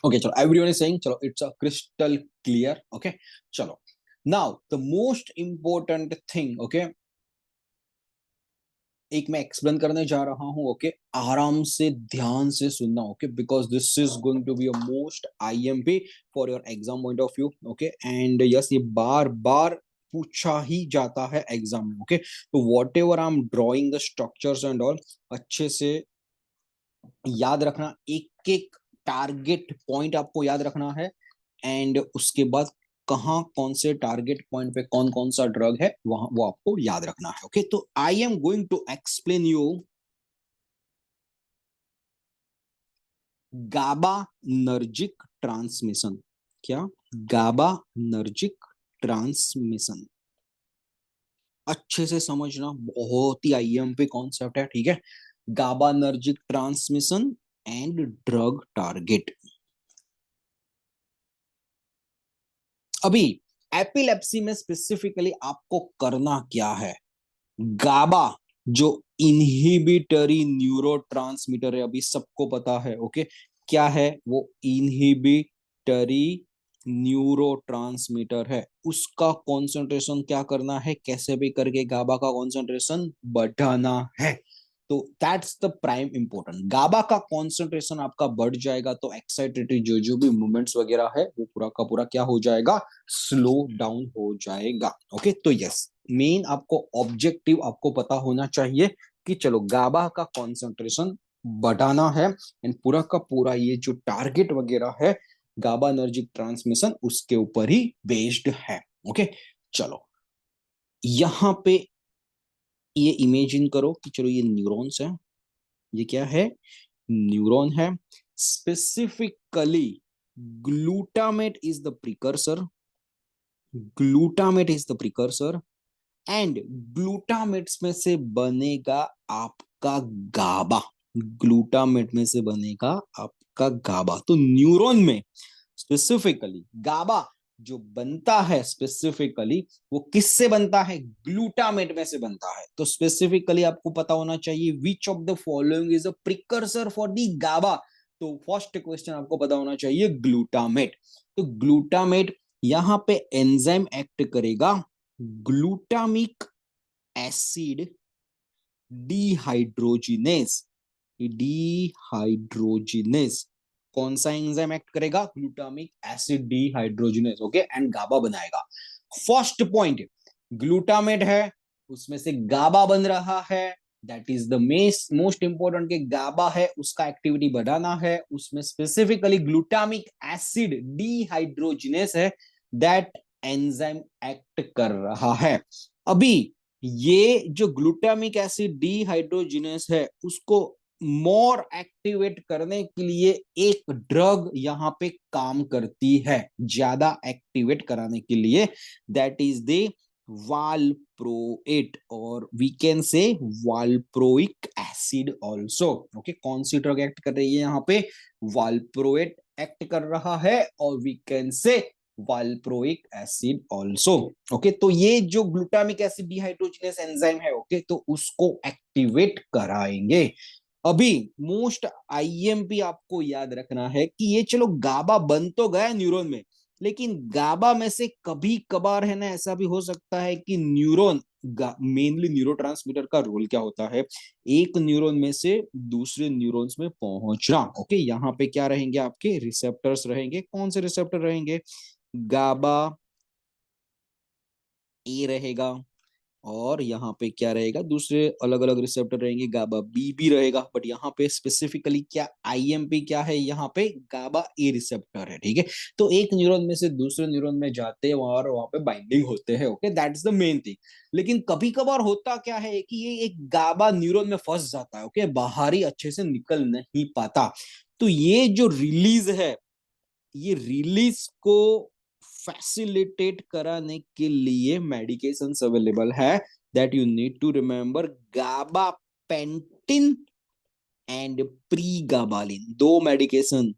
Okay, chalo, everyone is saying chalo, it's a crystal clear, okay. Chalo, now the most important thing, okay, एक मैं explain करने जा रहा हूँ, okay, आराम से ध्यान से सुनना, okay, because this is going to be a most IMP for your exam point of view, okay, and yes ये बार बार पूछा ही जाता है एग्जाम में, ओके, तो what ever I am drawing the structures and all, अच्छे से याद रखना, एक एक टारगेट पॉइंट आपको याद रखना है, एंड उसके बाद कहाँ कौन से टारगेट पॉइंट पे कौन कौन सा ड्रग है वहां वो आपको याद रखना है, ओके। तो I am going to explain you GABAergic transmission. क्या? GABAergic transmission. अच्छे से समझना, बहुत ही आईएमपी कॉन्सेप्ट है, ठीक है। गाबानर्जिक ट्रांसमिशन एंड ड्रग टारगेट। अभी एपिलेप्सी में स्पेसिफिकली आपको करना क्या है? गाबा जो इनहिबिटरी न्यूरोट्रांसमीटर है, अभी सबको पता है, ओके, क्या है वो? इनहिबिटरी न्यूरोट्रांसमीटर है, उसका कॉन्सेंट्रेशन क्या करना है? कैसे भी करके गाबा का कॉन्सेंट्रेशन बढ़ाना है। तो दैट्स द प्राइम इंपॉर्टेंट। गाबा का कॉन्सेंट्रेशन आपका बढ़ जाएगा तो एक्साइटेटरी जो जो भी मूवमेंट्स वगैरह है वो पूरा का पूरा क्या हो जाएगा? स्लो डाउन हो जाएगा, ओके। तो यस, मेन आपको ऑब्जेक्टिव आपको पता होना चाहिए कि चलो गाबा का कॉन्सेंट्रेशन बढ़ाना है, एंड पूरा का पूरा ये जो टारगेट वगैरह है गाबानर्जिक ट्रांसमिशन उसके ऊपर ही बेस्ड है, ओके। चलो यहां पे ये इमेजिन करो कि चलो ये न्यूरॉन्स है, ये क्या है? न्यूरॉन है। Specifically glutamate is the precursor, glutamate is the precursor, and glutamates में से बनेगा आपका गाबा, ग्लूटामेट में से बनेगा आपका गाबा। तो न्यूरॉन में स्पेसिफिकली गाबा जो बनता है स्पेसिफिकली वो किससे बनता है? ग्लूटामेट में से बनता है। तो स्पेसिफिकली आपको पता होना चाहिए which of the following is a precursor for the GABA. तो फर्स्ट क्वेश्चन आपको पता होना चाहिए ग्लूटामेट। तो ग्लूटामेट यहां पे एंजाइम एक्ट करेगा ग्लूटामिक एसिड डिहाइड्रोजिनेस, डिहाइड्रोजिनेस। कौन सा एंजाइम एक्ट करेगा? Glutamic acid dehydrogenase, okay, and GABA बनाएगा। फर्स्ट पॉइंट, ग्लूटामेट है उसमें से गाबा बन रहा है, that is the most important के गाबा है उसका एक्टिविटी बढ़ाना है, उसमें स्पेसिफिकली ग्लूटामिक एसिड डिहाइड्रोजिनेस है, दैट एंजाइम एक्ट कर रहा है। अभी ये जो ग्लूटामिक एसिड डिहाइड्रोजिनेस है उसको मोर एक्टिवेट करने के लिए एक ड्रग यहां पे काम करती है, ज्यादा एक्टिवेट कराने के लिए, दैट इज द वालप्रोएट, और we can say valproic acid also, okay. कौन सी ड्रग एक्ट कर रही है यहाँ पे? वालप्रोएट एक्ट कर रहा है, और we can say valproic acid also, okay. तो ये जो ग्लूटामिक एसिड डिहाइड्रोजिनेस एंजाइम है, ओके, तो उसको एक्टिवेट कराएंगे। अभी मोस्ट आईएमपी आपको याद रखना है कि ये चलो गाबा बन तो गया न्यूरॉन में, लेकिन गाबा में से कभी कभार है ना ऐसा भी हो सकता है कि न्यूरॉन, मेनली न्यूरोट्रांसमीटर का रोल क्या होता है? एक न्यूरॉन में से दूसरे न्यूरॉन्स में पहुंचना, ओके। यहाँ पे क्या रहेंगे? आपके रिसेप्टर्स रहेंगे। कौन से रिसेप्टर रहेंगे? गाबा ए रहेगा, और यहाँ पे क्या रहेगा? दूसरे अलग अलग रिसेप्टर रहेंगे, गाबा बी भी रहेगा, बट यहाँ पे स्पेसिफिकली क्या आईएमपी क्या है? यहाँ पे गाबा ए रिसेप्टर है, ठीक है। तो एक न्यूरॉन में से दूसरे न्यूरॉन में जाते हैं और वहां पे बाइंडिंग होते हैं, okay, that's the main thing. लेकिन कभी कभार होता क्या है कि ये एक गाबा न्यूरॉन में फंस जाता है, ओके, बाहर ही अच्छे से निकल नहीं पाता। तो ये जो रिलीज है, ये रिलीज को फैसिलिटेट कराने के लिए मेडिकेशंस अवेलेबल है, that you need to remember, gabapentin and pregabalin, दो medication,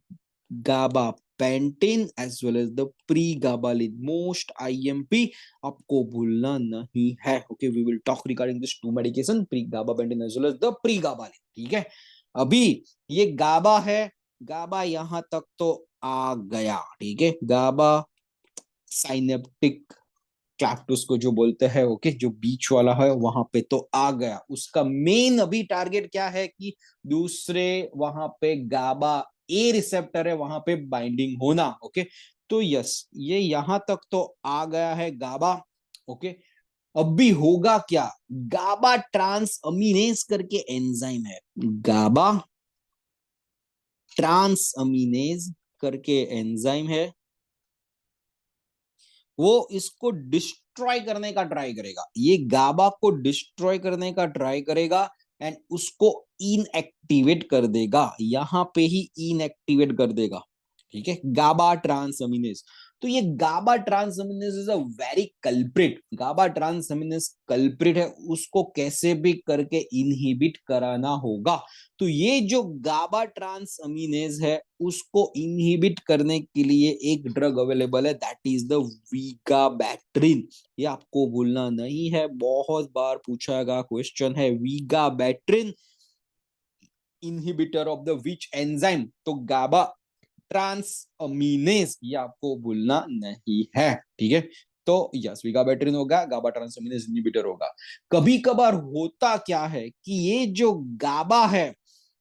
gabapentin as well as the pregabalin, most IMP आपको भूलना नहीं है, okay. We will talk regarding this two medication, pregabapentin as well as the pregabalin, ठीक है। अभी ये गाबा है, गाबा यहां तक तो आ गया, ठीक है। गाबा साइनेप्टिक क्लैप्ट उसको जो बोलते हैं, ओके, जो बीच वाला है वहां पे तो आ गया। उसका मेन अभी टारगेट क्या है कि दूसरे वहां पे गाबा ए रिसेप्टर है वहां पे बाइंडिंग होना, ओके। तो यस, ये यहां तक तो आ गया है गाबा, ओके। अब भी होगा क्या, गाबा ट्रांस अमीनेज करके एंजाइम है, गाबा ट्रांस अमीनेज करके एंजाइम है, वो इसको डिस्ट्रॉय करने का ट्राई करेगा, ये गाबा को डिस्ट्रॉय करने का ट्राई करेगा एंड उसको इनएक्टिवेट कर देगा, यहां पे ही इनएक्टिवेट कर देगा, ठीक है, गाबा ट्रांसअमीनेज। तो ये GABA transaminase is a very culprit, GABA transaminase culprit है, उसको कैसे भी करके इनहिबिट कराना होगा। तो ये जो गाबा ट्रांस अमीनेज है उसको इनहिबिट करने के लिए एक ड्रग अवेलेबल है, दैट इज द वीगाबैट्रिन। ये आपको भूलना नहीं है, बहुत बार पूछा गया क्वेश्चन है, vigabatrin inhibitor of the which enzyme, तो गाबा ट्रांस अमीनेज, ये आपको भूलना नहीं है, ठीक है। तो यस, वीगाबैट्रिन होगा, गाबा ट्रांस अमीनेज इनहिबिटर होगा। कभी कभार होता क्या है कि ये जो गाबा है,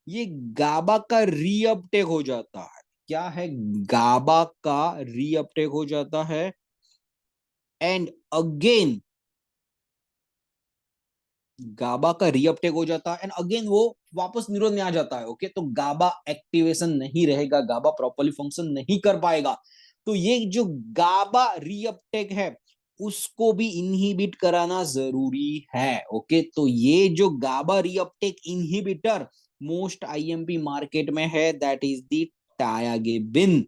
ये गाबा का रीअपटेक हो जाता है, क्या है, गाबा का रीअपटेक हो जाता है एंड अगेन गाबा का रीअपटेक हो जाता है एंड अगेन वो वापस न्यूरॉन में आ जाता है, ओके। तो गाबा एक्टिवेशन नहीं रहेगा, गाबा प्रॉपर्ली फंक्शन नहीं कर पाएगा। तो ये जो गाबा रीअपटेक है उसको भी इनहिबिट कराना जरूरी है, ओके। तो ये जो GABA reuptake inhibitor most IMP market में है, that is the tiagabine,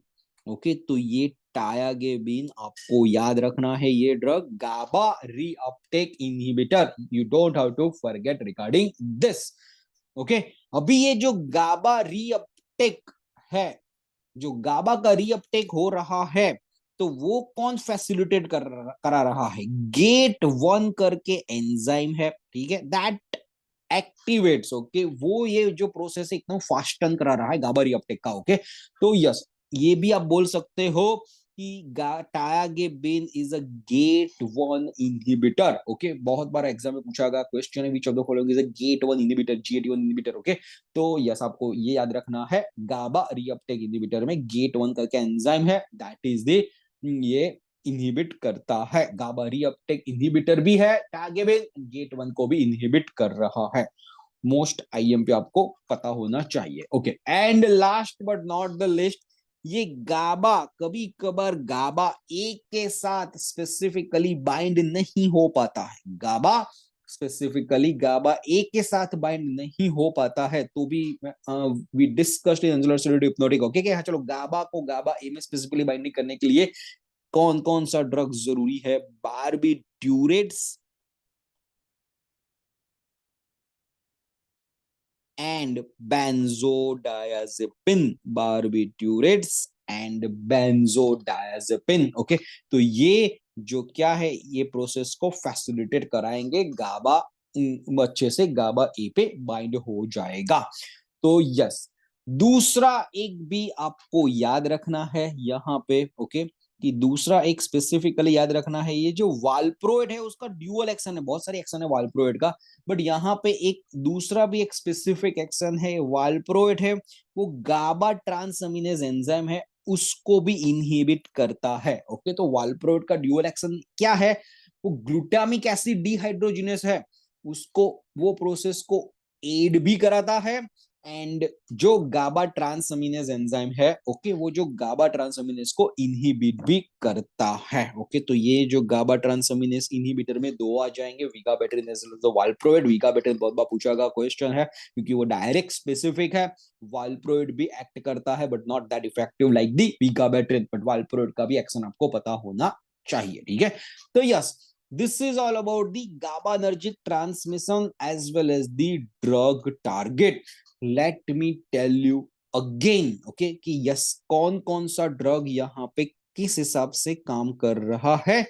okay. तो ये टायागेबिन आपको याद रखना है, ये drug GABA reuptake inhibitor, you don't have to forget regarding this, okay. अभी ये जो गाबा रीअपटेक है, जो गाबा का रीअपटेक हो रहा है, तो वो कौन फैसिलिटेट करा रहा है, गेट वन करके एंजाइम है, ठीक है, दैट एक्टिवेट्स, ओके, वो ये जो प्रोसेस है एकदम फास्टन करा रहा है गाबा रीअपटेक का, ओके। तो यस, ये भी आप बोल सकते हो कि tiagabine is a GAT one inhibitor, okay. बहुत बार एग्जाम में पूछा गया क्वेश्चन है, which of the following is a GAT one inhibitor, GAT one inhibitor, okay. तो यस, आपको ये याद रखना है, गाबा रीअपटेक इनहिबिटर में गेट वन करके एंजाइम है, दैट इज द ये इनहिबिट करता है, गाबा रीअपटेक इनहिबिटर भी है, टागेबिन गेट वन को भी इनहिबिट कर रहा है। मोस्ट आईएमपी आपको पता होना चाहिए, okay. And last but not the list, ये गाबा कभी कभार गाबा ए के साथ स्पेसिफिकली बाइंड नहीं हो पाता है, गाबा स्पेसिफिकली गाबा ए के साथ बाइंड नहीं हो पाता है, तो भी we discussed in angular steroid hypnotic, okay. कि हाँ चलो, गाबा को गाबा ए में स्पेसिफिकली बाइंडिंग करने के लिए कौन कौन सा ड्रग जरूरी है, barbiturates and benzodiazepine, barbiturates and benzodiazepine, okay. तो ये जो क्या है, ये प्रोसेस को फैसिलिटेट कराएंगे, गाबा अच्छे से गाबा ए पे बाइंड हो जाएगा। तो यस, दूसरा एक भी आपको याद रखना है यहाँ पे, ओके, कि दूसरा एक स्पेसिफिकली याद रखना है, ये जो वाल्प्रोइड है उसका ड्यूअल एक्शन है, बहुत सारे एक्शन है वाल्प्रोइड का, बट यहाँ पे एक दूसरा भी एक स्पेसिफिक एक्शन है, वाल्प्रोइड है, वो गाबा ट्रांसअमीनेज एंजाइम है, उसको भी इनहिबिट करता है, ओके। तो वाल्प्रोइड का ड्यूअल एक्शन क्या है, वो ग्लूटामिक एसिड डिहाइड्रोजिनेस है, उसको वो प्रोसेस को एड भी कराता है एंड जो गाबा ट्रांसअमीनेज एंजाइम है, ओके, वो जो गाबा ट्रांसअमीनेज को इनहिबिट भी करता है, ओके। तो ये जो गाबा ट्रांसअमीनेज इनहिबिटर में दो आ जाएंगे, वीगाबैट्रिन एज वेल एज द वाल्प्रोइड। वीगाबैट्रिन बहुत बार पूछा गया क्वेश्चन है क्योंकि वो डायरेक्ट स्पेसिफिक है, वाल्प्रोइड भी एक्ट करता है but not that effective like the vigabatrin, but valproate का भी एक्शन आपको पता होना चाहिए, ठीक है। तो yes, this is all about the GABAergic transmission as well as the drug target. Let me tell you again, okay, कि यस, कौन कौन सा ड्रग यहाँ पे किस हिसाब से काम कर रहा है।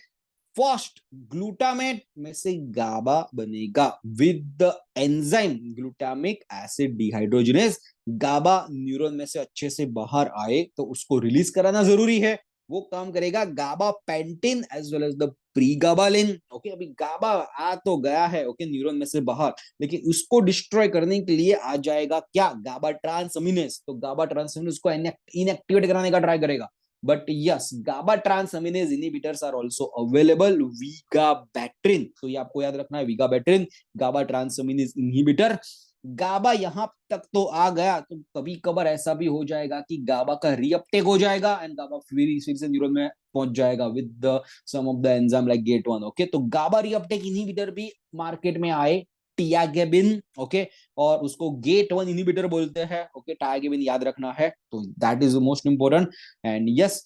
फर्स्ट, ग्लूटामेट में से गाबा बनेगा with the enzyme glutamic acid dehydrogenase, GABA neuron में से अच्छे से बाहर आए तो उसको रिलीज कराना जरूरी है, वो काम करेगा gabapentin as well as the pregabalin. Okay, अभी गाबा आ तो गया है ओके न्यूरॉन में से बाहर, लेकिन उसको डिस्ट्रॉय करने के लिए आ जाएगा क्या, गाबा ट्रांसअमीनेज। तो गाबा ट्रांसअमीनेज उसको इनएक्टिवेट कराने का ट्राई करेगा। But yes, GABA transaminase inhibitors are also available, vigabatrin. तो ये आपको याद रखना है, विगाबैट्रिन गाबा ट्रांसअमीनेज इनहिबिटर। गाबा यहां तक तो आ गया, तो कभी कभार ऐसा भी हो जाएगा कि गाबा का रीअपटेक हो जाएगा एंड गाबा फिर से न्यूरॉन में पहुंच जाएगा with the some of the enzyme like GAT one. Okay, तो गाबा रीअपटेक इनहिबिटर भी मार्केट में आए, टियागेबिन। ओके, और उसको गेट वन इनहिबिटर बोलते हैं। ओके, टियागेबिन याद रखना है, तो that is most important. And yes,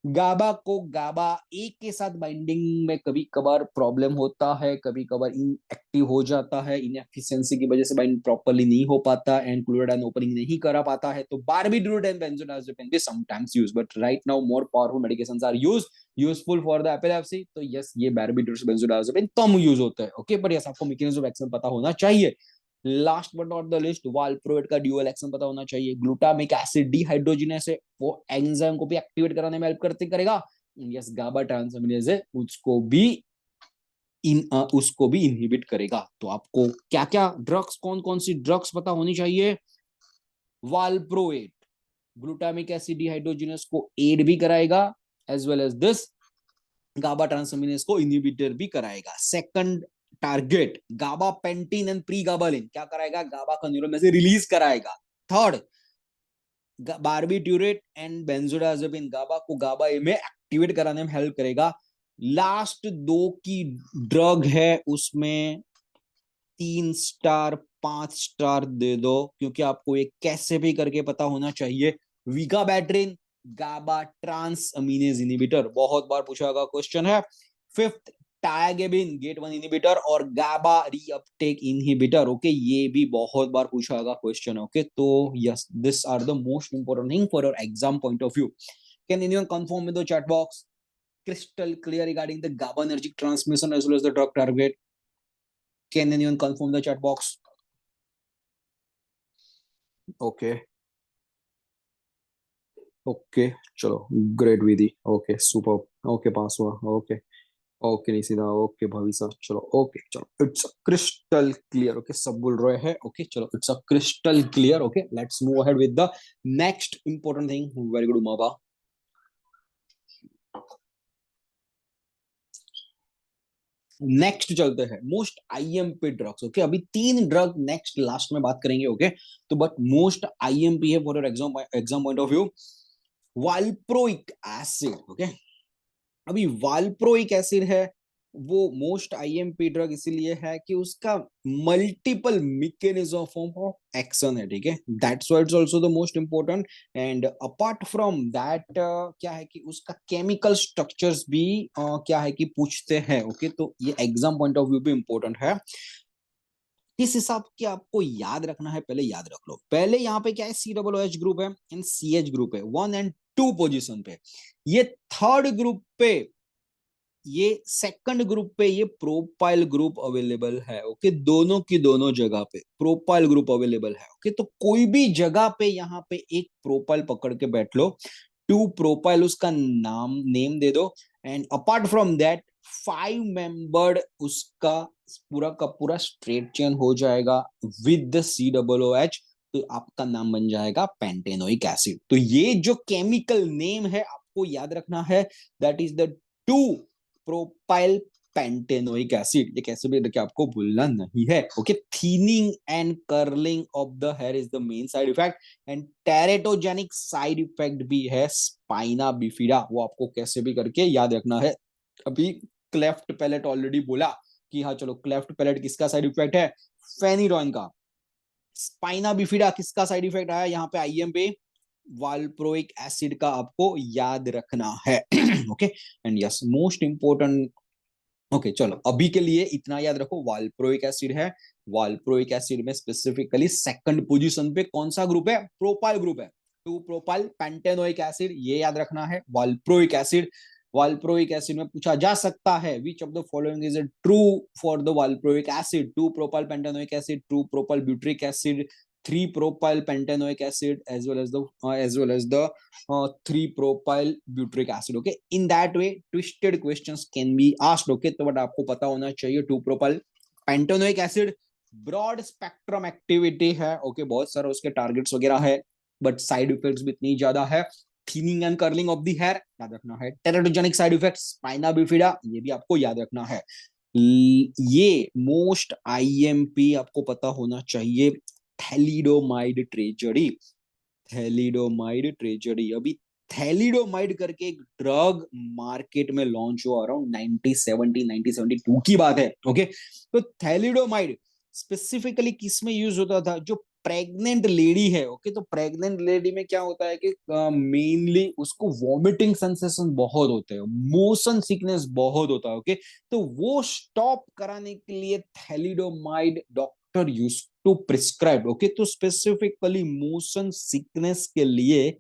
GABA को गाबा एक के साथ बाइंडिंग में कभी कभार प्रॉब्लम होता है, कभी कभार इनएक्टिव हो जाता है, इनएफिशिएंसी की वजह से बाइंड प्रॉपर्ली नहीं हो पाता एंड क्लोराइड ओपनिंग नहीं करा पाता है। तो बारबिटूरेट बेंजोडाइazepine भी sometimes use, but right now more powerful medications are useful for the epilepsy. तो यस, ये बारबिटूरेट बेंजोडाइazepine कम यूज होता है। ओके, बट यस, आपको मैकेनिज्म ऑफ एक्शन पता होना चाहिए। Last but not the list, valproate का ड्यूअल एक्शन पता होना चाहिए। ग्लूटामिक एसिड डिहाइड्रोजिनेस है, वो एंजाइम को भी एक्टिवेट कराने में हेल्प करते करेगा। यस, गाबा ट्रांसअमीनेज है, उसको भी इनहिबिट करेगा। तो आपको क्या क्या ड्रग्स, कौन कौन सी ड्रग्स पता होनी चाहिए। वालप्रोएट ग्लूटामिक एसिड डिहाइड्रोजिनेस को एड भी कराएगा, as well as this GABA transaminase को इनहिबिटर भी कराएगा। Second target, gabapentin and pregabalin क्या कराएगा, गाबा का न्यूरॉन में से रिलीज कराएगा। थर्ड, बारबिट्यूरेट एंड बेंजोडाइazepine गाबा को गाबा ए में एक्टिवेट कराने में हेल्प करेगा। लास्ट दो की ड्रग है, उसमें 3 स्टार 5 स्टार दे दो, क्योंकि आपको ये कैसे भी करके पता होना चाहिए। विगाबैट्रिन गाबा ट्रांस अमीनेज इनहिबिटर, बहुत बार पूछा गया क्वेश्चन है। फिफ्थ, टायागेबिन गेट वन इनहिबिटर और गाबा रीअपटेक इनहिबिटर। ओके, ये भी बहुत बार पूछा गया क्वेश्चन। ओके, तो yes, this are the most important thing for your exam point of view. Can anyone confirm with the chat box crystal clear regarding the GABAergic transmission as well as the drug target? Can anyone confirm the chat box? Okay. Okay, चलो, great Vidhi. Okay, super. Okay, pass हुआ। Okay, okay Nishida, okay Bhavisa, चलो okay, चलो it's crystal clear. Okay, सब बोल रहे हैं। Okay, चलो it's a crystal clear. Okay, let's move ahead with the next important thing. Very good Umaba. Next चलते हैं मोस्ट आईएमपी ड्रग्स। ओके, अभी 3 ड्रग नेक्स्ट लास्ट में बात करेंगे। ओके, तो बट मोस्ट आईएमपी है for your exam point of view, valproic acid. Okay, अभी valproic acid है, वो मोस्ट आईएमपी ड्रग इसीलिए है कि उसका मल्टीपल मैकेनिज्म ऑफ एक्शन है। ठीक है, that's why it's also the most important. And apart from that क्या है कि उसका केमिकल स्ट्रक्चर्स भी क्या है कि पूछते हैं। ओके, तो ये एग्जाम पॉइंट ऑफ व्यू भी इंपॉर्टेंट है। किस हिसाब के आपको याद रखना है, पहले याद रख लो। पहले यहाँ पे क्या है, COOH ग्रुप है एंड CH ग्रुप है, 1 एंड 2 पोजीशन पे। ये थर्ड ग्रुप पे, ये सेकंड ग्रुप पे ये प्रोपाइल ग्रुप अवेलेबल है। ओके, दोनों की दोनों जगह पे प्रोपाइल ग्रुप अवेलेबल है। ओके, तो कोई भी जगह पे यहाँ पे एक प्रोपाइल पकड़ के बैठ लो, 2 प्रोपाइल उसका नाम नेम दे दो, and apart from that 5 membered उसका पूरा का पूरा स्ट्रेट चेन हो जाएगा विद द COOH, तो आपका नाम बन जाएगा पेंटेनोइक एसिड। तो ये जो केमिकल नेम है आपको याद रखना है, that is the 2 propyl pentanoic acid. ये कैसे भी देखिए, आपको भूलना नहीं है। Okay, thinning and curling of the hair is the main side effect, and teratogenic side effect भी है स्पाइना बिफिडा, वो आपको कैसे भी करके याद रखना है। अभी क्लेफ्ट पैलेट ऑलरेडी बोला कि हाँ चलो, क्लेफ्ट पैलेट किसका साइड इफेक्ट है, फेनिरॉइन का। स्पाइना बिफिडा किसका साइड इफेक्ट आया यहाँ पे, आईएमपी वाल्प्रोइक एसिड का आपको याद रखना है। Okay, and yes, most important. Okay, चलो अभी के लिए इतना याद रखो, वाल्प्रोइक एसिड है। वाल्प्रोइक एसिड में स्पेसिफिकली सेकंड पोजीशन पे कौन सा ग्रुप है, प्रोपाइल ग्रुप है, 2 प्रोपाइल पेंटेनोइक एसिड, ये याद रखना है। वाल्प्रोइक एसिड, वाल्प्रोइक एसिड में पूछा जा सकता है which of the following is true for the valproic acid, 2 propyl pentanoic acid, 2 propyl butyric acid, 3-propyl pentanoic acid as well as the 3-propyl butyric acid. Okay, in that way twisted questions can be asked. Okay, तो but आपको पता होना चाहिए 2-propyl pentanoic acid broad spectrum activity है. Okay, बहुत सारे उसके targets वगैरह है, बट साइड इफेक्ट्स भी इतनी ज्यादा है. Thinning and curling of the hair याद रखना है. Teratogenic side effects spina bifida, ये भी आपको याद रखना है. ये मोस्ट आईएमपी आपको पता होना चाहिए. Thalidomide tragedy. Thalidomide tragedy. अभी थैलिडोमाइड करके एक ड्रग मार्केट में लॉन्च हुआ अराउंड 1972 की बात है. ओके, तो थैलिडोमाइड स्पेसिफिकली किस में यूज होता था? जो प्रेग्नेंट लेडी है. ओके, तो प्रेग्नेंट लेडी में क्या होता है कि मेनली उसको वॉमिटिंग सेंसेशन बहुत होते हैं, मोशन सिकनेस बहुत होता है. ओके, तो वो स्टॉप कराने के लिए thalidomide doctor use to prescribe. Okay, तो स्पेसिफिकली मोशन सिकनेस के लिए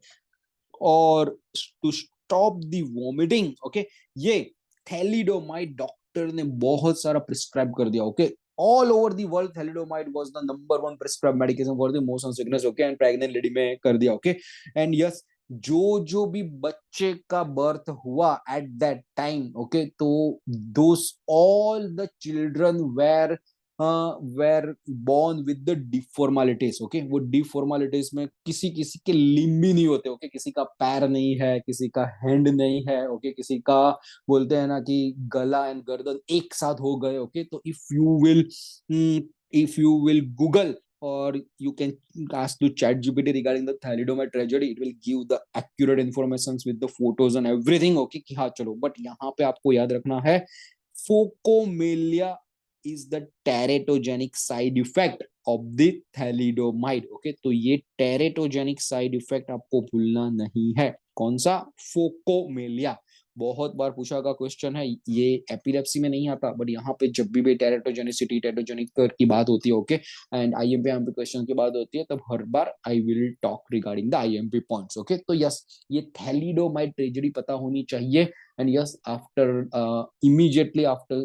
और to stop the vomiting. Okay, ये थैलिडोमाइड डॉक्टर ने बहुत सारा प्रिस्क्राइब कर दिया. Okay, all over the world thalidomide was the number 1 prescribe medication for the motion sickness. Okay, and pregnant lady में कर दिया. ओके, एंड यस, जो भी बच्चे का बर्थ हुआ एट दैट टाइम. ओके, तो those all the children were born with the deformities. Okay, वो डिफॉर्मेलिटीज में किसी किसी के लिम्ब भी नहीं होते. ओके, किसी का पैर नहीं है, किसी का हैंड नहीं है. ओके, किसी का बोलते हैं ना कि गला एंड गर्दन एक साथ हो गए. ओके, तो if you will Google or you can ask to ChatGPT regarding the thalidomide tragedy, it will give the accurate informations with the photos and everything. Okay, कि हाँ चलो, बट यहाँ पे आपको याद रखना है phocomelia is the teratogenic side effect of the thalidomide. Okay, तो ये teratogenic side effect आपको भूलना नहीं है. कौन सा? फोकोमेलिया. बहुत बार पूछा गया क्वेश्चन है. ये एपिलेप्सी में नहीं आता, बट यहाँ पे जब भी टेराटोजेनिसिटी टेराटोजेनिक की बात होती है. ओके, एंड आईएमपी क्वेश्चन की बात होती है, तब हर बार I will talk regarding the IMP points. Okay, तो यस, ये थैलिडोमाइड ट्रेजेडी पता होनी चाहिए. And yes, after immediately after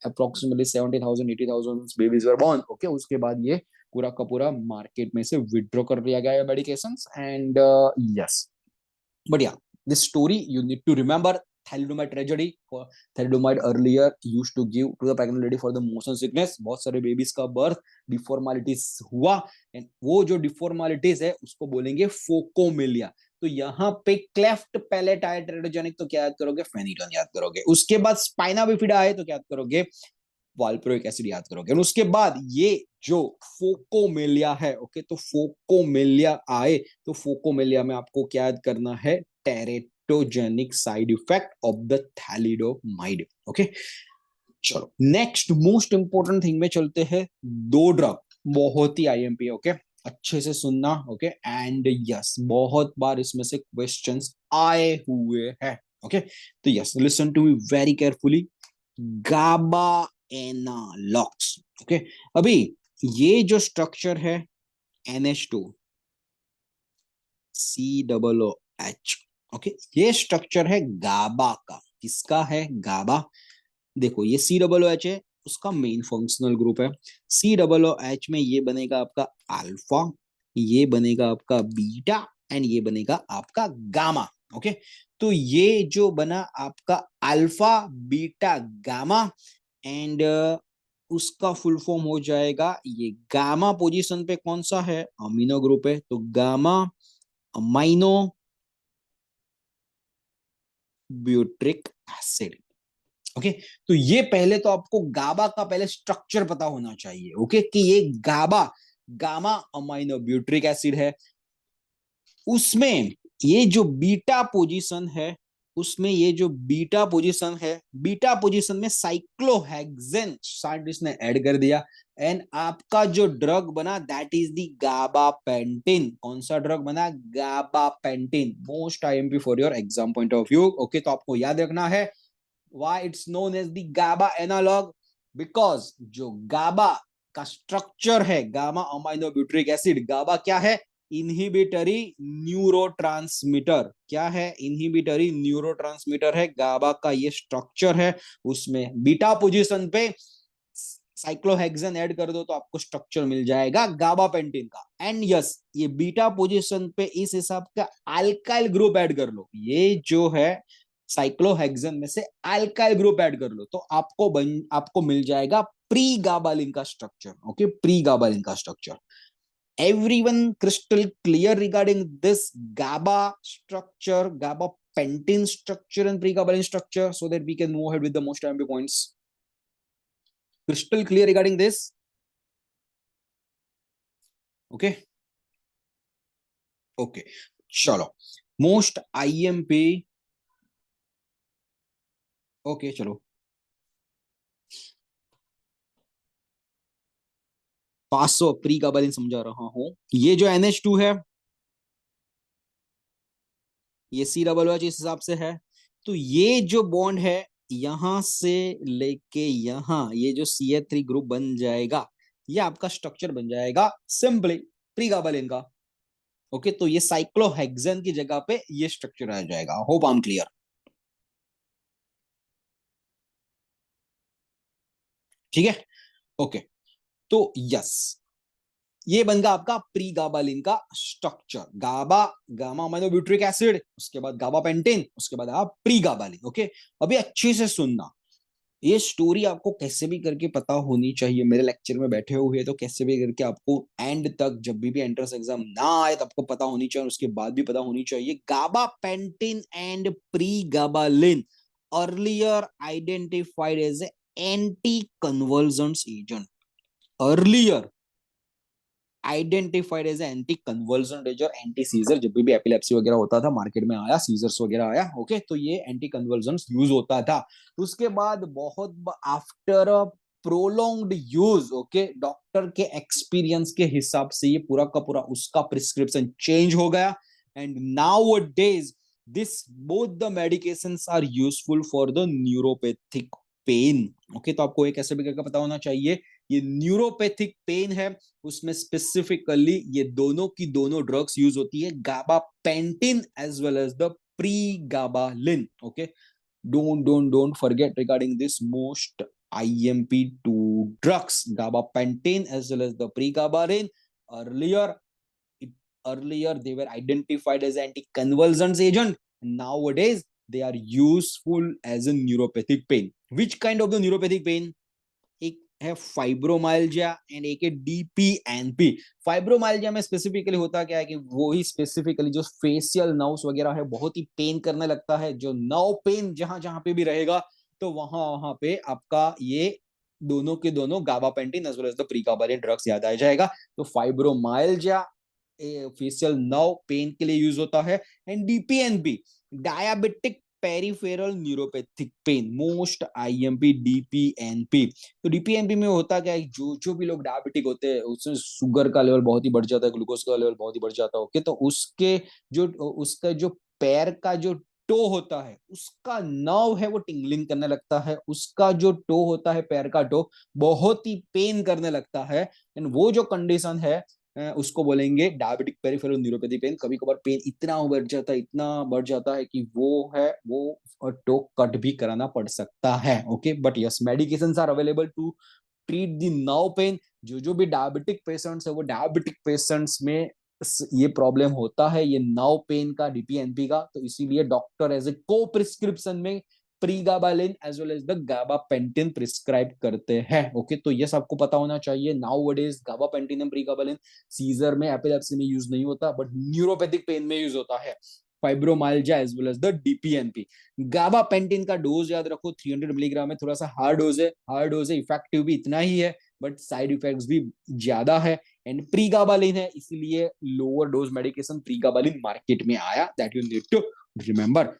approximately 70,000 80,000 babies were born. Okay, उसके बाद ये पूरा का पूरा मार्केट में से विड्रॉ कर लिया गया है medications. And yes, but yeah, this story you need to remember. Thalidomide tragedy. Thalidomide earlier used to give to the pregnant lady for the motion sickness. बहुत सारे बेबीज का बर्थ डिफॉर्मेलिटीज हुआ, एंड वो जो डिफॉर्मेलिटीज है उसको बोलेंगे फोकोमेलिया. तो यहाँ पे क्लेफ्ट पैलेट आए टेराटोजेनिक, तो क्या याद करोगे? फेनिटोन याद करोगे. उसके बाद स्पाइना बिफिडा आए तो क्या याद करोगे? वाल्प्रोइक एसिड याद करोगे. और उसके बाद ये जो फोकोमेलिया है. ओके, तो फोकोमेलिया आए तो फोकोमेलिया में आपको क्या याद करना है? Teratogenic side effect of the thalidomide. Okay, चलो नेक्स्ट मोस्ट इंपोर्टेंट थिंग में चलते हैं. दो ड्रग बहुत ही आईएमपी. ओके, अच्छे से सुनना. ओके, एंड यस, बहुत बार इसमें से क्वेश्चंस आए हुए हैं. ओके, तो yes, listen to me very carefully. GABA analogues. Okay, अभी ये जो स्ट्रक्चर है NH2 COOH. ओके, ये स्ट्रक्चर है गाबा का. किसका है? गाबा. देखो, ये COOH है, उसका मेन फंक्शनल ग्रुप है. COOH में ये बनेगा आपका अल्फा, ये बनेगा आपका बीटा, एंड ये बनेगा आपका गामा. ओके, तो ये जो बना आपका अल्फा बीटा गामा, एंड उसका फुल फॉर्म हो जाएगा, ये गामा पोजीशन पे कौन सा है? अमीनो ग्रुप है, तो gamma amino butyric acid. Okay, तो ये पहले तो आपको गाबा का पहले स्ट्रक्चर पता होना चाहिए. ओके, कि ये गाबा गामा अमाइनो ब्यूट्रिक एसिड है. उसमें ये जो बीटा पोजीशन है, उसमें ये जो बीटा पोजीशन है, बीटा पोजीशन में साइक्लोहेक्सेन साइंटिस्ट ने ऐड कर दिया, एंड आपका जो ड्रग बना दैट इज द गाबापेंटिन. कौन सा ड्रग बना? Gabapentin. Most IMP for your exam point of view. Okay, तो आपको याद रखना है why it's known as the GABA analogue, because जो गाबा का स्ट्रक्चर है, gamma amino butyric acid, GABA क्या है? Inhibitory neurotransmitter. क्या है? इनहिबिटरी न्यूरोट्रांसमीटर है. गाबा का ये स्ट्रक्चर है. उसमें बीटा पोजीशन पे साइक्लोहेक्सेन ऐड कर दो तो आपको स्ट्रक्चर मिल जाएगा गाबापेंटिन का। एंड यस, ये बीटा पोजीशन पे इस हिसाब का अल्काइल ग्रुप ऐड कर लो, ये जो है साइक्लोहेक्सेन में से अल्काइल ग्रुप ऐड कर लो तो आपको मिल जाएगा प्री गाबालिन का स्ट्रक्चर। ओके, प्री गाबालिन का structure. Everyone crystal clear regarding this GABA structure, gabapentin structure and pregabalin structure, so that we can move ahead with the most important points. Crystal clear regarding this? Okay, okay, चलो most IMP। Okay चलो, पासो pre गाबालिन समझा रहा हूं। ये जो NH2 है, ये C OH इस हिसाब से है, तो ये जो बॉन्ड है यहां से लेके यहां, ये जो CH3 ग्रुप बन जाएगा, ये आपका स्ट्रक्चर बन जाएगा सिंपली प्रीगाबालिन का। ओके, तो ये साइक्लोहेक्सेन की जगह पे ये स्ट्रक्चर आ जाएगा। Hope I am clear. ठीक है, ओके, तो यस, ये बन गया आपका प्री गाबालिन का स्ट्रक्चर। गाबा, गामा अमाइनो ब्यूट्रिक एसिड, उसके बाद गाबापेंटिन, उसके बाद आप प्री गाबालिन। ओके, अभी अच्छे से सुनना, ये स्टोरी आपको कैसे भी करके पता होनी चाहिए। मेरे लेक्चर में बैठे हुए तो कैसे भी करके आपको एंड तक, जब भी एंट्रेंस एग्जाम ना आए तो आपको पता होनी चाहिए, उसके बाद भी पता होनी चाहिए। Gabapentin and pregabalin earlier identified as anti convergence agent. Earlier identified as anti convergent agent और एंटी सीजर। जब भी एपिलेप्सी वगैरह होता था, मार्केट में आया, सीजर्स वगैरह आया, ओके, तो ये एंटी कन्वर्जेंट यूज होता था। उसके बाद बहुत after prolonged use, okay, doctor के एक्सपीरियंस के हिसाब से ये पूरा का पूरा उसका प्रिस्क्रिप्शन चेंज हो गया। And nowadays this both the medications are useful for the neuropathic pain. Okay, तो आपको एक ऐसे भी करके पता होना चाहिए, ये न्यूरोपैथिक पेन है, उसमें स्पेसिफिकली ये दोनों की दोनों ड्रग्स यूज होती है, gabapentin as well as the pregabalin. Okay, don't forget regarding this most IMP2 drugs, gabapentin as well as the pregabalin. Earlier, earlier they were identified as anticonvulsant agent. Nowadays, they are useful as a neuropathic pain. Which kind of the neuropathic pain? एक है fibromyalgia and एक है DPNP। Fibromyalgia में specifically होता क्या है कि वो ही स्पेसिफिकली जो फेशियल नर्व्स वगैरह है बहुत ही पेन करने लगता है। जो नर्व पेन जहां जहां पे भी रहेगा तो वहां वहां पे आपका ये दोनों के दोनों gabapentin as well as the pregabalin drugs याद आ जाएगा। तो फाइब्रोमाइल्जिया फेशियल नर्व पेन के लिए यूज होता है। And DPNP diabetic peripheral neuropathic pain, most IMP DPNP। तो DPNP में होता क्या है, जो जो भी लोग डायबिटिक होते हैं उसमें शुगर का लेवल बहुत ही बढ़ जाता है, ग्लूकोज का लेवल बहुत ही बढ़ जाता है। ओके, तो उसका जो पैर का जो टो होता है, उसका नर्व है वो टिंगलिंग करने लगता है, उसका जो टो होता है, पैर का टो, बहुत ही पेन करने लगता है। एंड वो जो कंडीशन है उसको बोलेंगे डायबिटिक पेरिफेरल न्यूरोपैथी पेन। कभी कभार पेन इतना बढ़ जाता है, इतना बढ़ जाता है कि वो टो कट भी कराना पड़ सकता है। Okay, but yes, medications are available to treat the nerve pain. जो भी डायबिटिक पेशेंट्स है वो डायबिटिक पेशेंट्स में ये प्रॉब्लम होता है, ये नर्व पेन का, DPNP का, तो इसीलिए डॉक्टर एज ए को प्रिस्क्रिप्शन में pregabalin as well as the gabapentin prescribe करते हैं। ओके, तो ये सबको पता होना चाहिए। Nowadays gabapentin and pregabalin seizure में, एपिलेप्सी में यूज नहीं होता, बट न्यूरोपैथिक पेन में यूज होता है। Fibromyalgia as well as the DPNP। Gabapentin का डोज याद रखो, 300 मिलीग्राम है, थोड़ा सा हार्ड डोज है, हार्ड डोज है, इफेक्टिव भी इतना ही है, बट साइड इफेक्ट्स भी ज्यादा है। एंड प्रीगाबालिन है, इसीलिए lower dose medication pregabalin market में आया, that you need to remember.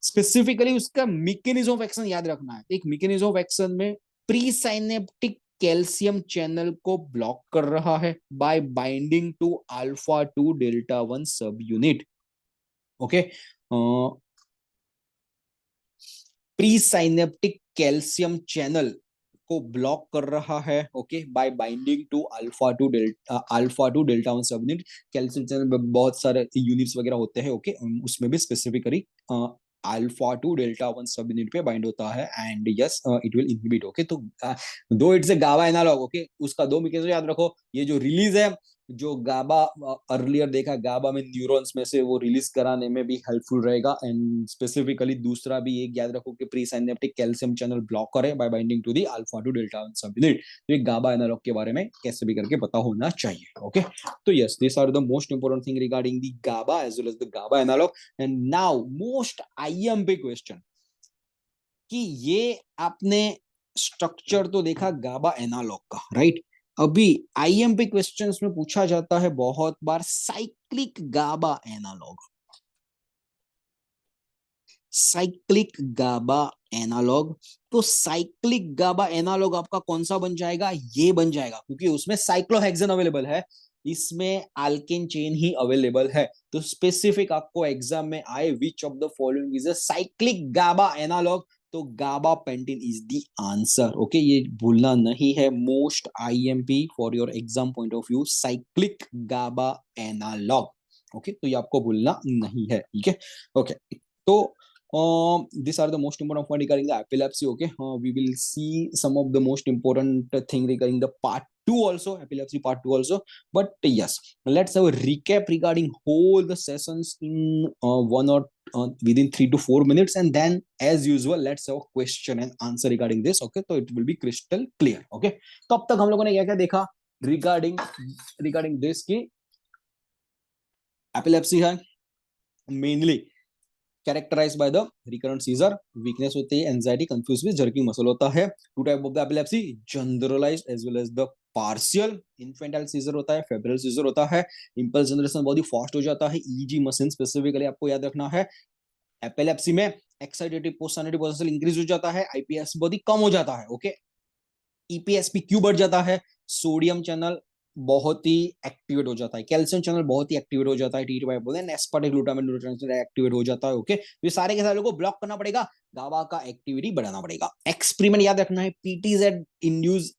Specifically उसका मैकेनिज्म ऑफ एक्शन याद रखना है। एक मैकेनिज्म ऑफ एक्शन में प्री साइनेप्टिक कैल्शियम चैनल को ब्लॉक कर रहा है by binding to alpha 2 delta 1 subunit. Okay, presynaptic calcium channel को ब्लॉक कर रहा है, okay, by binding to alpha 2 delta 1 सब यूनिट। कैल्शियम चैनल में बहुत सारे यूनिट्स वगैरह होते हैं, ओके, उसमें भी स्पेसिफिकली अल्फा टू डेल्टा 1 सब यूनिट पे बाइंड होता है and yes it will inhibit. Okay, तो though it's a GABA analogue, okay, उसका दो मैकेनिज्म याद रखो। ये जो रिलीज है, जो गाबा अर्लियर देखा, गाबा में न्यूरॉन्स में से वो रिलीज कराने में भी हेल्पफुल रहेगा। एंड स्पेसिफिकली दूसरा भी एक याद रखो कि presynaptic calcium channel blocker है by binding to the alpha two delta 1 सब यूनिट। तो ये गाबा एनालॉग के बारे में कैसे भी करके पता होना चाहिए। ओके, तो yes, this are the most important thing regarding the GABA as well as the GABA analogue. And now most IMP question, कि ये आपने स्ट्रक्चर तो देखा गाबा एनालॉग का, राइट? अभी आईएमपी क्वेश्चंस में पूछा जाता है बहुत बार cyclic GABA analogue. Cyclic GABA analogue, तो साइक्लिक गाबा एनालॉग आपका कौन सा बन जाएगा? ये बन जाएगा, क्योंकि उसमें साइक्लोहेक्सेन अवेलेबल है, इसमें अल्केन चेन ही अवेलेबल है। तो स्पेसिफिक आपको एग्जाम में आए which of the following is a cyclic GABA analogue, तो gabapentin is the answer. Okay, ये भूलना नहीं है, most IMP for your exam point of view, cyclic GABA analogue. Okay, तो ये आपको भूलना नहीं है, ठीक है? ओके, तो these are the most important point regarding the epilepsy. Okay, we will see some of the most important thing regarding the part 2 also, epilepsy part 2 also. But yes, let's have a recap regarding whole the sessions in one or within 3 to 4 minutes, and then as usual let's have a question and answer regarding this. Okay, so it will be crystal clear. Okay, तो अब तक हम लोगों ने क्या क्या देखा regarding this की epilepsy है mainly characterize by the recurrent seizure, weakness होती है, anxiety, confuse with jerking muscle होता है। Two type of the epilepsy, generalized as well as the partial. Infantile seizure होता है, फेब्रिल सीजर होता है, इंपल्स जनरेशन बहुत ही फास्ट हो जाता है, ईजी मशीन स्पेसिफिकली आपको याद रखना है। एपिलेप्सी में एक्साइटेटिव पोस्टैनिटी पोटेंशियल इंक्रीज हो जाता है, आईपीएस बहुत ही कम हो जाता है। ओके, ईपीएसपी क्यू बढ़ जाता है, सोडियम चैनल बहुत ही एक्टिवेट हो जाता है, कैल्शियम चैनल बहुत ही एक्टिवेट हो जाता है, टी बाय बोलते हैं, एस्पार्टिक ग्लूटामेट न्यूरोट्रांसमीटर एक्टिवेट हो जाता है। ओके, ये सारे के सारे को ब्लॉक करना पड़ेगा, गाबा का एक्टिविटी बढ़ाना पड़ेगा। एक्सपेरिमेंट याद रखना है, पीटीजेड इंड्यूस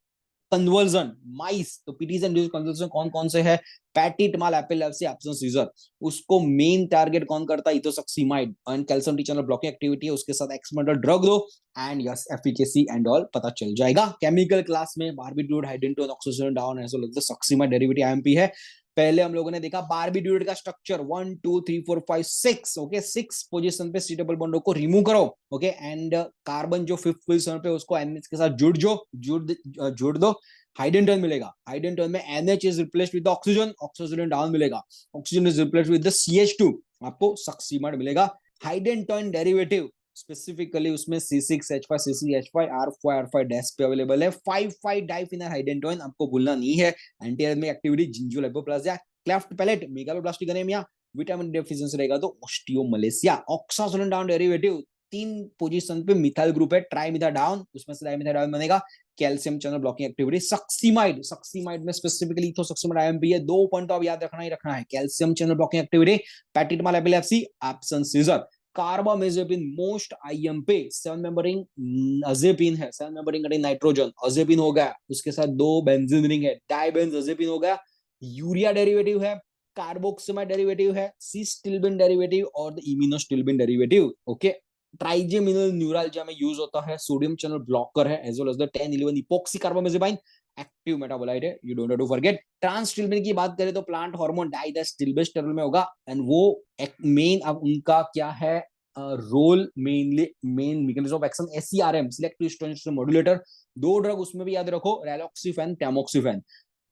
कन्वर्जन माइस, तो पीटीज इंड्यूस कन्वर्जन कौन कौन से है? Petit mal epilepsy absence seizure, उसको मेन टारगेट कौन करता है? Ethosuximide and calcium T channel blocking activity है, उसके साथ एक्सपेरिमेंटल ड्रग दो and yes efficacy and all पता चल जाएगा। केमिकल क्लास में barbiturate, hydantoin, oxygen down as well as the succinimide derivative IMP है। पहले हम लोगों ने देखा बारबीट्यूरेट का स्ट्रक्चर 1 2 3 4 5 6। ओके, 6 पोजीशन पे सी डबल बॉन्ड को रिमूव करो। ओके, एंड कार्बन जो 5th पोजीशन पे उसको NH के साथ जुड़ दो, हाइड्रोजन मिलेगा। हाइड्रोजन में NH is replaced with oxygen, oxygen down मिलेगा, oxygen is replaced with the CH2, आपको सक्सीमाइड मिलेगा। हाइड्रोजन डेरिवेटिव स्पेसिफिकली उसमें C6H5 CCH5 R5 डैश पे अवेलेबल है। 5 डाइफिनाइल हाइड्रोजन आपको भूलना नहीं है। Anti activity gingival hypoplasia, cleft palate, megaloblastic anaemia, vitamin deficiency रहेगा तो osteomalacia. Oxazolidinedione derivative 3 position पे मिथाइल ग्रुप है, ट्राइमिथा डाउन, उसमें से डाइमिथा डाउन बनेगा। Calcium channel blocking activity, succinimide, succinimide में स्पेसिफिकली इथोसक्सीमाइड आईएमपी है। 2 पॉइंट तो आप याद रखना ही रखना है, calcium channel blocking activity, petit mal epilepsy, absence seizure. Carbamazepine most IMP, 7 membering azepine है, 7 मेंबरिंग कंटेन नाइट्रोजन, अजेपिन हो गया, उसके साथ 2 बेंजीन रिंग है, डाइबेंज अजेपिन हो गया। यूरिया डेरिवेटिव है, कार्बोक्सिमाइड डेरिवेटिव है, सिस्टिल्बिन डेरिवेटिव और the iminostilbene derivative. Okay, trigeminal neuralgia में यूज होता है, सोडियम चैनल ब्लॉकर है, as well as the 10-11 epoxy carbamazepine, active metabolite है, you don't have to forget. Trans stilbene की बात करें तो प्लांट हार्मोन डाइडेस्टिल्बेस्टेरॉल में होगा, एंड वो एक मेन अब उनका क्या है role, main mechanism of action SERM, selective steroid modulator. 2 drug उसमें भी याद रखो, रेलॉक्सिफेन, टैमोक्सिफेन।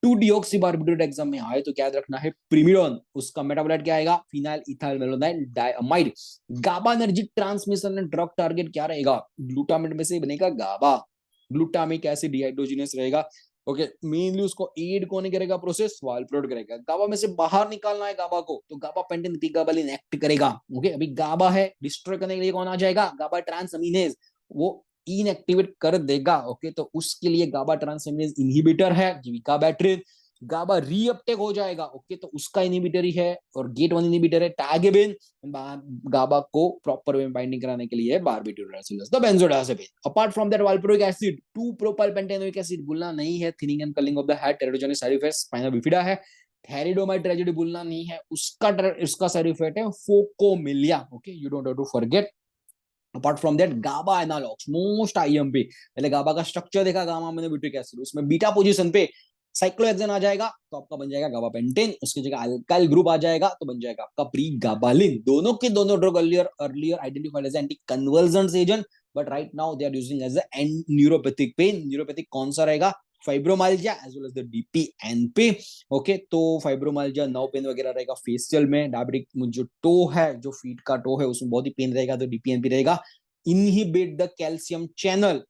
2 डिऑक्सीबारबिटूरेट एग्जाम में आए तो क्या याद रखना है? प्रीमिडोन, उसका मेटाबोलाइट क्या आएगा? Phenyl ethyl malonyl diamide. GABAergic transmission and drug target क्या रहेगा? ग्लूटामेट में से बनेगा गाबा, ग्लूटामिक एसिड डिहाइड्रोजिनेस रहेगा। ओके, मेनली उसको एड कौन करेगा? प्रोसेस वाल्प्रोड करेगा। गाबा में से बाहर निकालना है गाबा को, तो गाबा पेंटेन प्रीगाबालिन एक्ट करेगा। ओके, अभी गाबा है, डिस्ट्रॉय करने के लिए कौन आ जाएगा? गाबा ट्रांसअमीनेज, वो इनएक्टिवेट कर देगा। ओके, तो उसके लिए गाबा ट्रांसअमीनेज इनहिबिटर है गिगाबैट्रिन। गाबा रीअपटेक हो जाएगा, ओके, तो उसका इनहिबिटर ही है, और गेट 1 इनहिबिटर है टागेबिन। गाबा को प्रॉपर वे में बाइंडिंग कराने के लिए barbiturate, the benzodiazepine. Apart from that valproic acid, 2 propyl pentanoic acid भूलना नहीं है, thinning and curling of the head, teratogenic side effects, spina bifida है। थैरिडोमाइड ट्रेजेडी भूलना नहीं है, उसका साइड इफेक्ट है phocomelia. Okay, you don't have to forget. Apart from that GABA analogues most IMP, पहले गाबा का स्ट्रक्चर देखा, gamma में ब्यूटिक एसिड, उसमें बीटा पोजीशन पे साइक्लोहेक्सेन आ जाएगा तो आपका बन जाएगा गाबा पेंटेन, उसकी जगह अल्काइल ग्रुप आ जाएगा तो बन जाएगा आपका प्री गाबालिन। दोनों के दोनों drug earlier earlier identified as anti convergence agent, but right now they are using as an neuropathic pain. Neuropathic कौन सा रहेगा? Fibromyalgia as well as the DPNP. Okay, तो फाइब्रोमाइल्जिया नर्व पेन वगैरह रहेगा फेशियल में, डायबिटिक जो to है, जो फीट का टो है उसमें बहुत ही पेन रहेगा तो डीपीएनपी रहेगा। Inhibit the calcium channel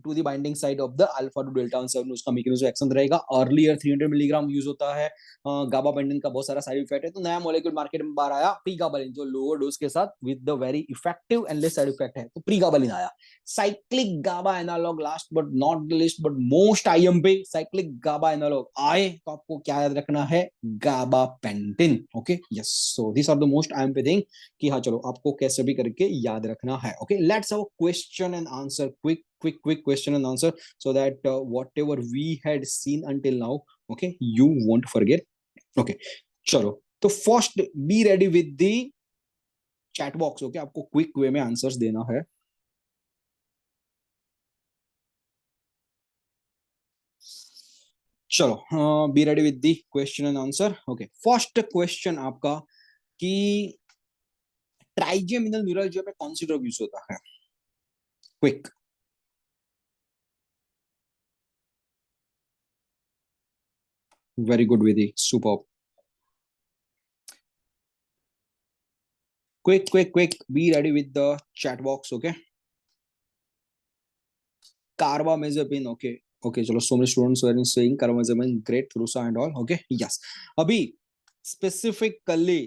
to the binding side of the alpha two delta 7, उसका मैकेनिज्म एक्शन रहेगा। अर्लियर 300 मिलीग्राम यूज होता है। गाबापेंटिन का बहुत सारा साइड इफेक्ट है, तो नया मॉलिक्यूल मार्केट में बाहर आया प्रीगाबालिन, जो लोअर डोज के साथ with the very effective and less side effect है, तो प्रीगाबालिन आया। Cyclic GABA analogue last but not the list but most IMP cyclic GABA analogue आए तो आपको क्या याद रखना है? Gabapentin. Okay, yes, so this are the most IMP thing कि हाँ चलो आपको कैसे भी करके याद रखना है। Okay, let's have a question and answer, quick question and answer, so that whatever we had seen until now, okay, you won't forget. Okay, चलो, तो first B ready with the chat box. Okay, आपको quick way में answers देना है। चलो, B ready with the question and answer. Okay, first question आपका कि trigeminal न्यूरalgia में कौन सी ड्रग यूज होता है? Quick. Very good Vidhi, super. Quick, be ready with the chat box. Okay, carbamazepine. Okay, okay, चलो, so many students were saying carbamazepine, great, Trusha and all. Okay, yes. अभी specifically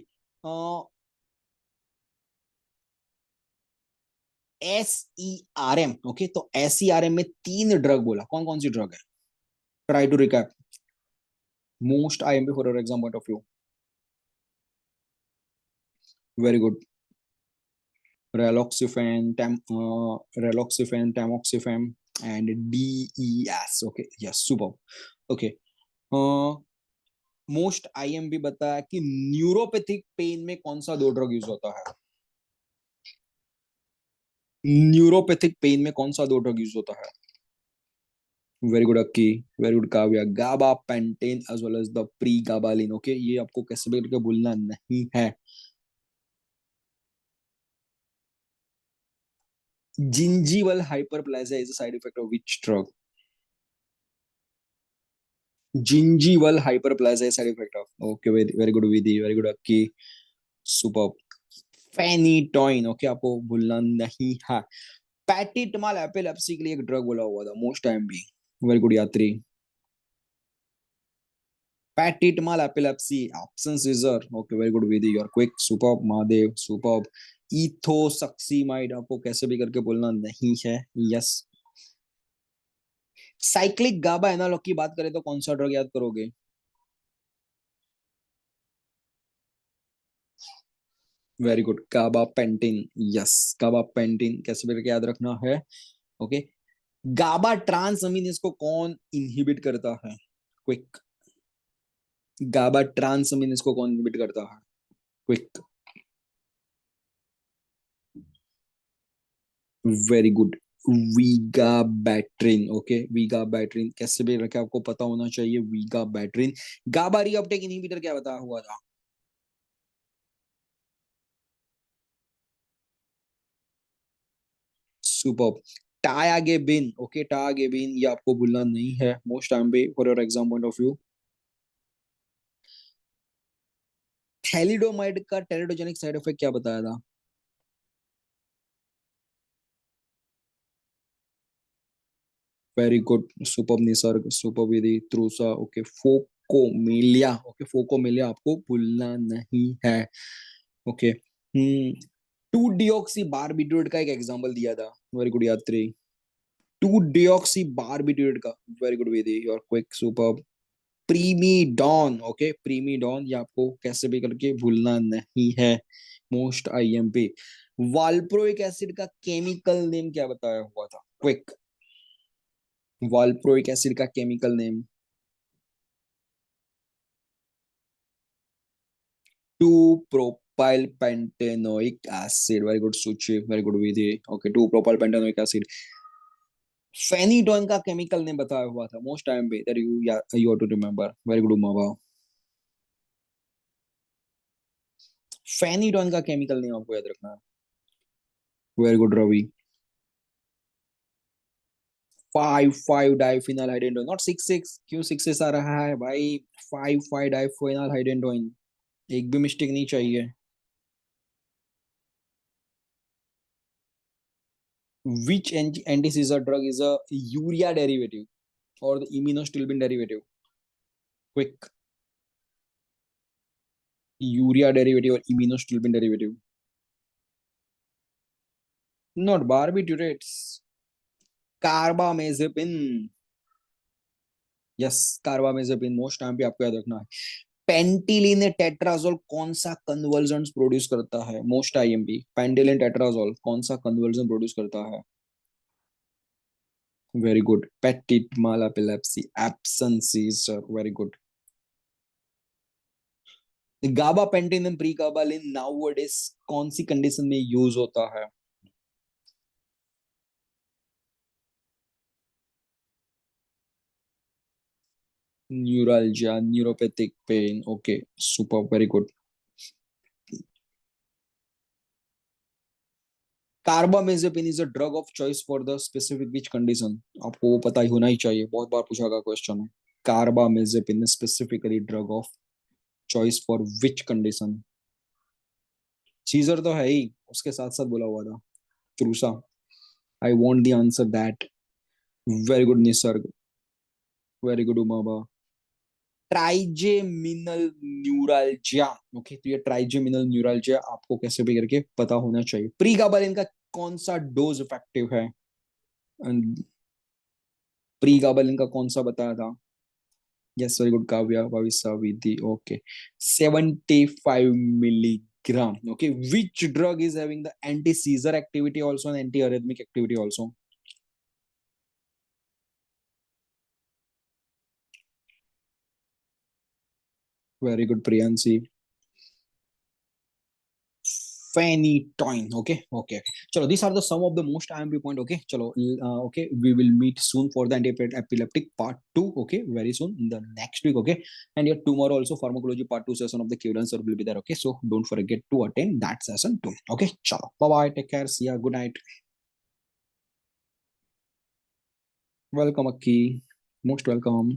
SERM। Okay, तो SERM में 3 drug बोला, कौन कौन सी drug है? Try to recap, most IMP for your exam point of view. Very good. Raloxifene, tamoxifen and DES। Okay, yes, super. Okay, most IMP बताया कि न्यूरोपैथिक पेन में कौन सा 2 ड्रग यूज होता है? न्यूरोपैथिक पेन में कौन सा 2 ड्रग यूज होता है? Very good Akki, very good Kavya. Gabapentin as well as the pregabalin. Okay, ये आपको कैसे भी करके भूलना नहीं है। Gingival hyperplasia is a side effect of which drug? Gingival hyperplasia side effect of, okay, very very good Vidhi, very good Akki, super. Phenytoin. Okay, आपको भूलना नहीं है। पैटिटमाल एपिलेप्सी के लिए एक ड्रग बोला हुआ था, मोस्ट टाइम भी। Very good Yatri. Petit mal epilepsy option seizure. Okay, very good Vidhi, your quick, super Mahadev, super. Ethosuximide, आपको कैसे भी करके बोलना नहीं है। यस। साइक्लिक गाबा एनालॉग की बात करें तो कौन सा ड्रग याद करोगे? Very good, gabapentin. Yes, gabapentin कैसे भी करके याद रखना है। ओके, गाबा ट्रांस अमीन इसको कौन इनहिबिट करता है? क्विक। गाबा ट्रांस अमीन इसको कौन इनहिबिट करता है? Quick. Very good, vigabatrin. Okay, vigabatrin कैसे भी रखे आपको पता होना चाहिए। वीगा बैट्रिन। गाबा रीअपटेक इनहिबिटर क्या बताया हुआ था? सुपर। टायागेबिन। ओके, टायागेबिन ये आपको भूलना नहीं है, मोस्ट टाइम पे for your exam point of view. Thalidomide का टेरिडोजेनिक साइड इफेक्ट क्या बताया था? Very good, super Nisarg, super Vidhi, Trusha. Okay, phocomelia. Okay, phocomelia आपको भूलना नहीं है। ओके, 2 डिऑक्सी बारबिट्यूरेट का एक एग्जांपल दिया था। वेरी गुड यात्री। 2 डिऑक्सी बारबिट्यूरेट का, very good Vidhi, your quick, super. Primidone. Okay, primidone ये आपको कैसे भी करके भूलना नहीं है, मोस्ट IMP। वाल्प्रोइक एसिड का केमिकल नेम क्या बताया हुआ था? क्विक। वाल्प्रोइक एसिड का chemical name? Two pentanoic acid. Very good, Suchi. Very good, Vidhi. Okay, 2 propyl pentanoic acid. Phenytoin का केमिकल ने बताया हुआ था मोस्ट टाइम पे that you to remember. Very good, Uma. Phenytoin का केमिकल नेम आपको याद रखना है. Very good, Ravi. 5,5 diphenyl hydrogen, not 6,6. क्यों 6 आ रहा है भाई? 5,5 डाइफिनाइल हाइड्रोजन. एक भी मिस्टेक नहीं चाहिए. Which anti-seizure drug is a urea derivative or the immunostilbin derivative? Quick. Urea derivative or immunostilbin derivative? Not barbiturates. Carbamazepine. Yes, carbamazepine. Most time पे आपको याद रखना है. पेंटिलिन टेट्राजोल कौन सा कन्वर्जन प्रोड्यूस करता है? Most IMP. पेंटिलिन टेट्राजोल कौन सा कन्वर्जन प्रोड्यूस करता है? Very good. Petit mal epilepsy. Absent seizure. Very good. Gabapentin pregabalin nowadays कौन सी कंडीशन में यूज होता है? Neuralgia, neuropathic pain. Okay, super. Very good. Carbamazepine is a drug of choice for the specific which condition? आपको वो पता ही होना ही चाहिए, बहुत बार पूछा गया क्वेश्चन है. Carbamazepine specifically drug of choice for which condition? Seizure तो है ही, उसके साथ साथ बोला हुआ था क्रूसा. I want the answer that. Very good, Nisarga. Very good, Uma. Trigeminal neuralgia. Okay, तो ये ट्राइजेमिनल न्यूरल्जिया आपको कैसे भी करके पता होना चाहिए. प्रीगाबालिन का कौन सा डोज इफेक्टिव है? प्रीगाबालिन का कौन सा बताया था? Yes, very good, Kavya, Bhavishya, Vidhi. Okay, 75 milligram. Okay, which drug is having the anti-seizure activity also and anti-arrhythmic activity also? Very good, Priyansi. Phenytoin. Okay. Chalo, these are the some of the most IMP point. Okay, chalo. Okay, we will meet soon for the anti-epileptic part 2. Okay, very soon in the next week. Okay, and yet tomorrow also pharmacology part 2 session of the Q&A sir will be there. Okay, so don't forget to attend that session too. Okay, chalo. Bye bye. Take care. See ya. Good night. Welcome, Aki. Most welcome.